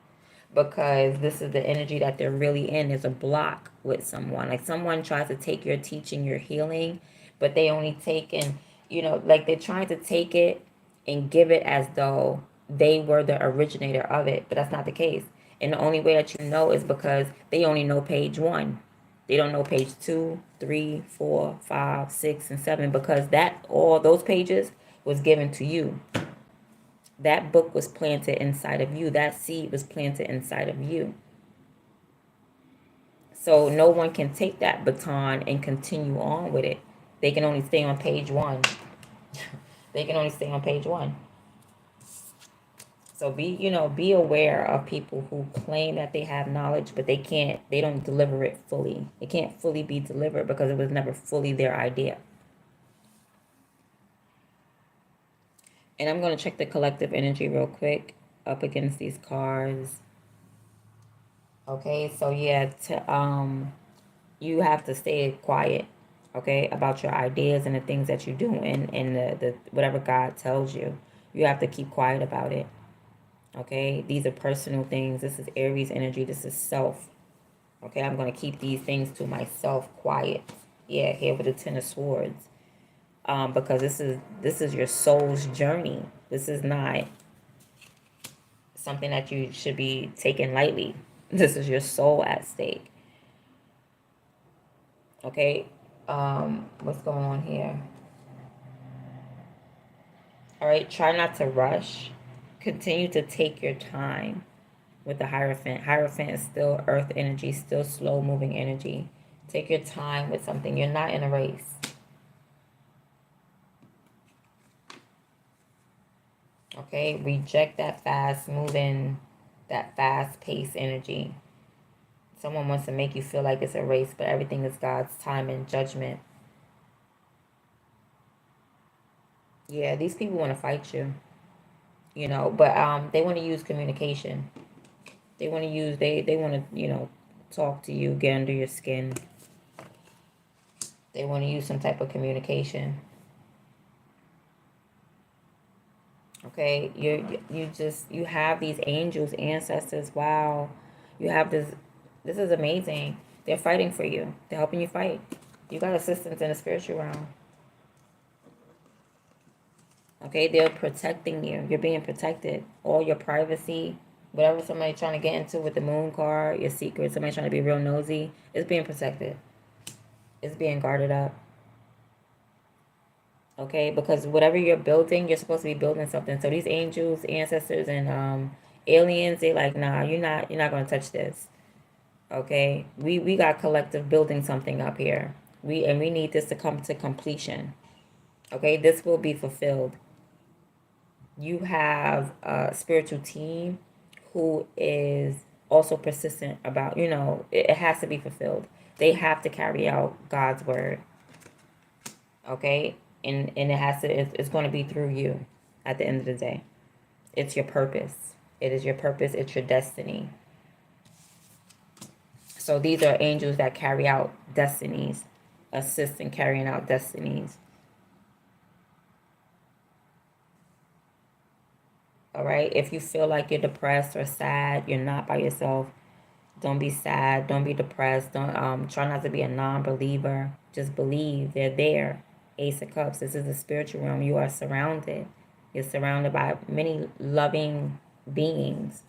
because this is the energy that they're really in. There's a block with someone. Like someone tries to take your teaching, your healing, but they only take like they're trying to take it and give it as though they were the originator of it, but that's not the case. And the only way that you know is because they only know page 1. They don't know page 2, 3, 4, 5, 6, and 7, because all those pages was given to you. That book was planted inside of you. That seed was planted inside of you. So no one can take that baton and continue on with it. They can only stay on page 1. They can only stay on page 1. So be aware of people who claim that they have knowledge, but they don't deliver it fully. It can't fully be delivered because it was never fully their idea. And I'm going to check the collective energy real quick up against these cards. Okay, so yeah, you have to stay quiet, okay, about your ideas and the things that you do, and the whatever God tells you. You have to keep quiet about it. Okay, these are personal things. This is Aries energy. This is self. Okay, I'm going to keep these things to myself, quiet. Yeah, here with the 10 of Swords. Because this is your soul's journey. This is not something that you should be taking lightly. This is your soul at stake. Okay, What's going on here? All right, try not to rush. Continue to take your time with the Hierophant. Hierophant is still earth energy, still slow moving energy. Take your time with something. You're not in a race. Okay, reject that fast moving, that fast paced energy. Someone wants to make you feel like it's a race, but everything is God's time and judgment. Yeah, these people want to fight you, but they want to use communication. They want to, talk to you, get under your skin. They want to use some type of communication. Okay, you have these angels, ancestors. Wow, you have this. This is amazing. They're fighting for you. They're helping you fight. You got assistance in the spiritual realm. Okay, they're protecting you. You're being protected. All your privacy, whatever somebody trying to get into with the moon card, your secrets, somebody trying to be real nosy, it's being protected. It's being guarded up. Okay, because whatever you're building, you're supposed to be building something. So these angels, ancestors, and aliens, they like, nah, you're not gonna touch this. Okay, we got collective building something up here. We need this to come to completion. Okay, this will be fulfilled. You have a spiritual team who is also persistent about, it has to be fulfilled. They have to carry out God's word. Okay, and it has to. It's going to be through you. At the end of the day, it's your purpose. It is your purpose. It's your destiny. So these are angels that carry out destinies, assist in carrying out destinies. All right. If you feel like you're depressed or sad, you're not by yourself. Don't be sad. Don't be depressed. Don't try not to be a non-believer. Just believe they're there. Ace of Cups. This is the spiritual realm. You are surrounded. You're surrounded by many loving beings.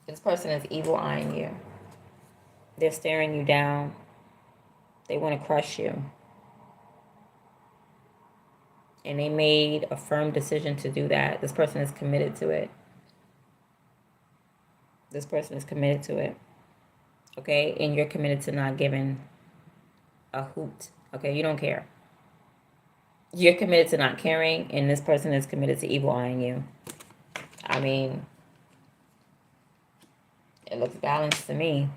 This person is evil eyeing you. They're staring you down. They want to crush you. And they made a firm decision to do that. This person is committed to it. This person is committed to it. Okay? And you're committed to not giving a hoot. Okay? You don't care. You're committed to not caring, and this person is committed to evil eyeing you. I mean, it looks balanced to me.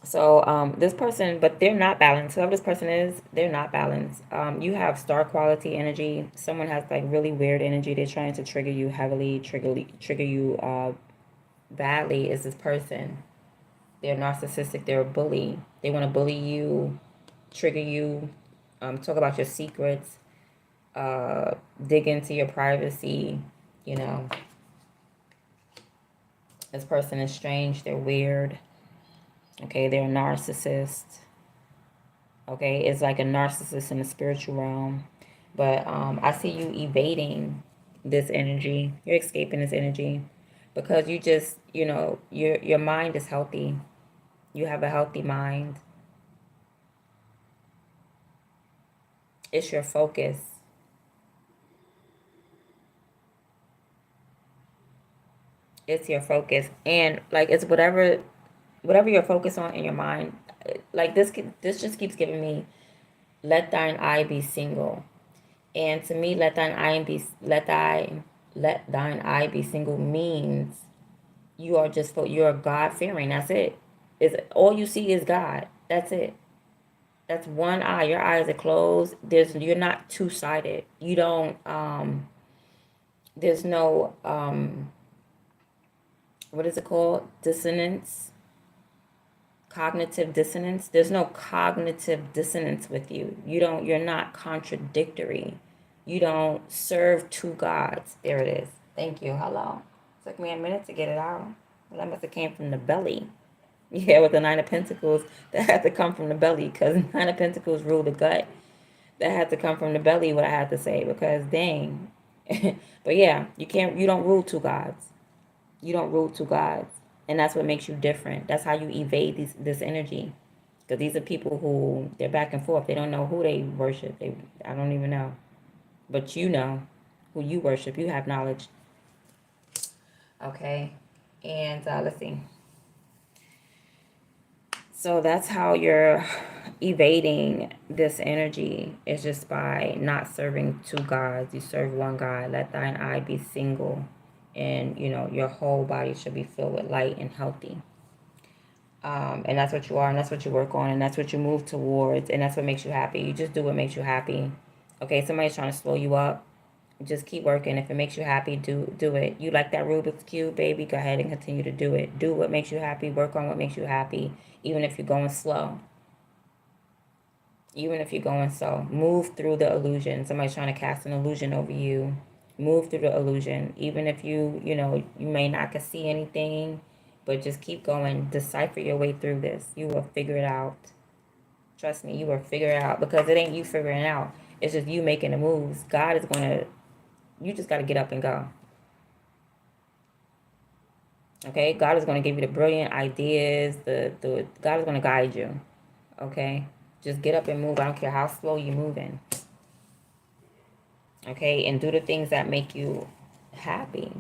So this person, but they're not balanced. Whoever this person is, they're not balanced. You have star quality energy. Someone has like really weird energy. They're trying to trigger you heavily, trigger you badly. Is this person? They're narcissistic. They're a bully. They want to bully you, trigger you, talk about your secrets, dig into your privacy. This person is strange. They're weird. Okay, they're a narcissist. Okay, it's like a narcissist in the spiritual realm. But I see you evading this energy. You're escaping this energy because you just, your mind is healthy. You have a healthy mind. It's your focus. It's your focus. And like it's whatever you're focused on in your mind. Like this just keeps giving me, let thine eye be single. And to me, let thine eye be single means you're God fearing. That's it. Is all you see is God. That's it. That's one eye. Your eyes are closed. You're not two sided. You don't there's no what is it called? Dissonance. Cognitive dissonance. There's no cognitive dissonance with you. You're not contradictory. You don't serve two gods. There it is. Thank you. Hello. Took me a minute to get it out. Well, that must have came from the belly. Yeah, with the Nine of Pentacles, that had to come from the belly because Nine of Pentacles rule the gut. That had to come from the belly, what I had to say, because dang, But yeah, you don't rule two gods. You don't rule two gods. And that's what makes you different. That's how you evade this energy. Because these are people who, they're back and forth. They don't know who they worship. I don't even know. But you know who you worship. You have knowledge. Okay. And let's see. So that's how you're evading this energy, is just by not serving two gods. You serve one God. Let thine eye be single. And, your whole body should be filled with light and healthy. And that's what you are, and that's what you work on, and that's what you move towards, and that's what makes you happy. You just do what makes you happy. Okay, somebody's trying to slow you up. Just keep working. If it makes you happy, do it. You like that Rubik's Cube, baby? Go ahead and continue to do it. Do what makes you happy. Work on what makes you happy, even if you're going slow. Even if you're going slow. Move through the illusion. Somebody's trying to cast an illusion over you. Move through the illusion. Even if you may not can see anything, but just keep going. Decipher your way through this. You will figure it out. Trust me, you will figure it out, because it ain't you figuring it out. It's just you making the moves. God is going to, you just got to get up and go. Okay? God is going to give you the brilliant ideas. God is going to guide you. Okay? Just get up and move. I don't care how slow you're moving. Okay? And do the things that make you happy.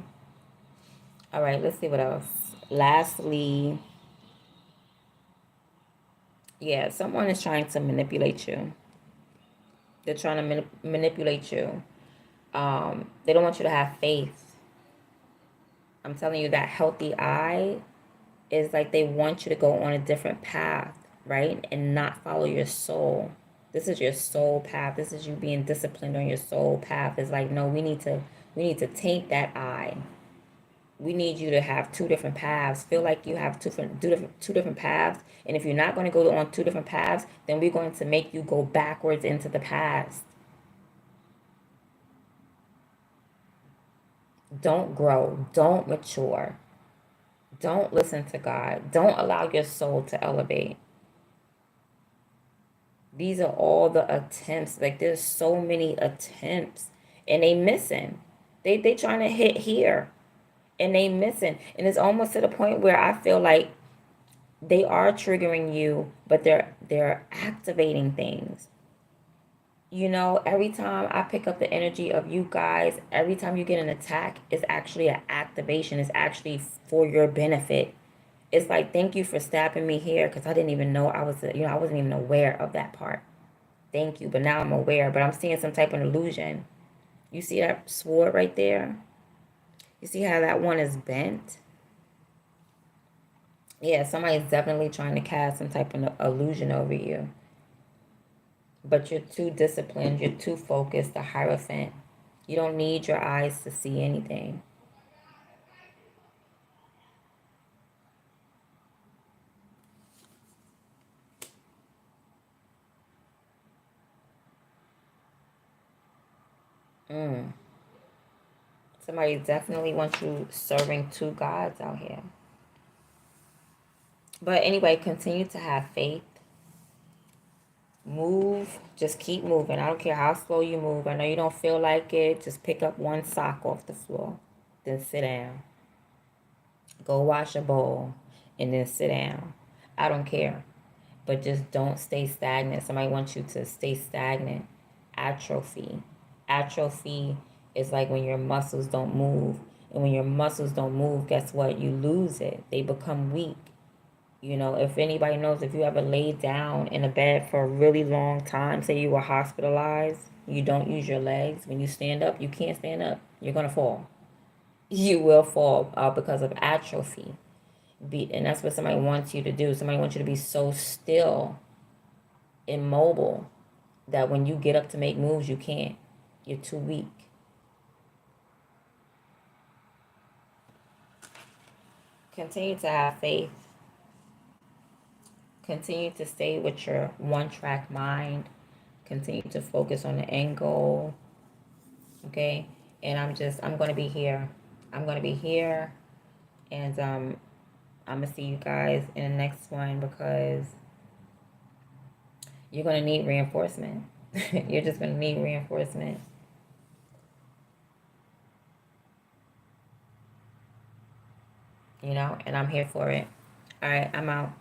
All right, let's see what else. Lastly, yeah, someone is trying to manipulate you. They're trying to manipulate you. They don't want you to have faith. I'm telling you, that healthy eye is like they want you to go on a different path, right? And not follow your soul. This is your soul path. This is you being disciplined on your soul path. It's like, no, we need to taint that eye. We need you to have two different paths. Feel like you have two different paths. And if you're not going to go on two different paths, then we're going to make you go backwards into the past. Don't grow. Don't mature. Don't listen to God. Don't allow your soul to elevate. These are all the attempts. Like, there's so many attempts, and they missing. They trying to hit here, and they missing. And it's almost to the point where I feel like they are triggering you, but they're activating things. Every time I pick up the energy of you guys, every time you get an attack, it's actually an activation. It's actually for your benefit. It's like, thank you for stabbing me here, because I didn't even know I wasn't even aware of that part. Thank you, but now I'm aware. But I'm seeing some type of illusion. You see that sword right there? You see how that one is bent? Yeah, somebody's definitely trying to cast some type of illusion over you. But you're too disciplined. You're too focused. The Hierophant. You don't need your eyes to see anything. Somebody definitely wants you serving two gods out here. But anyway, continue to have faith. Move. Just keep moving. I don't care how slow you move. I know you don't feel like it. Just pick up one sock off the floor. Then sit down. Go wash a bowl. And then sit down. I don't care. But just don't stay stagnant. Somebody wants you to stay stagnant. Atrophy. Atrophy is like when your muscles don't move. And when your muscles don't move, guess what? You lose it. They become weak. If anybody knows, if you ever laid down in a bed for a really long time, say you were hospitalized, you don't use your legs. When you stand up, you can't stand up. You're going to fall. You will fall because of atrophy. And that's what somebody wants you to do. Somebody wants you to be so still, immobile, that when you get up to make moves, you can't. You're too weak. Continue to have faith. Continue to stay with your one-track mind. Continue to focus on the end goal. Okay? And I'm going to be here. I'm going to be here. And I'm going to see you guys in the next one, because you're going to need reinforcement. You're just going to need reinforcement. you know, and I'm here for it. All right, I'm out.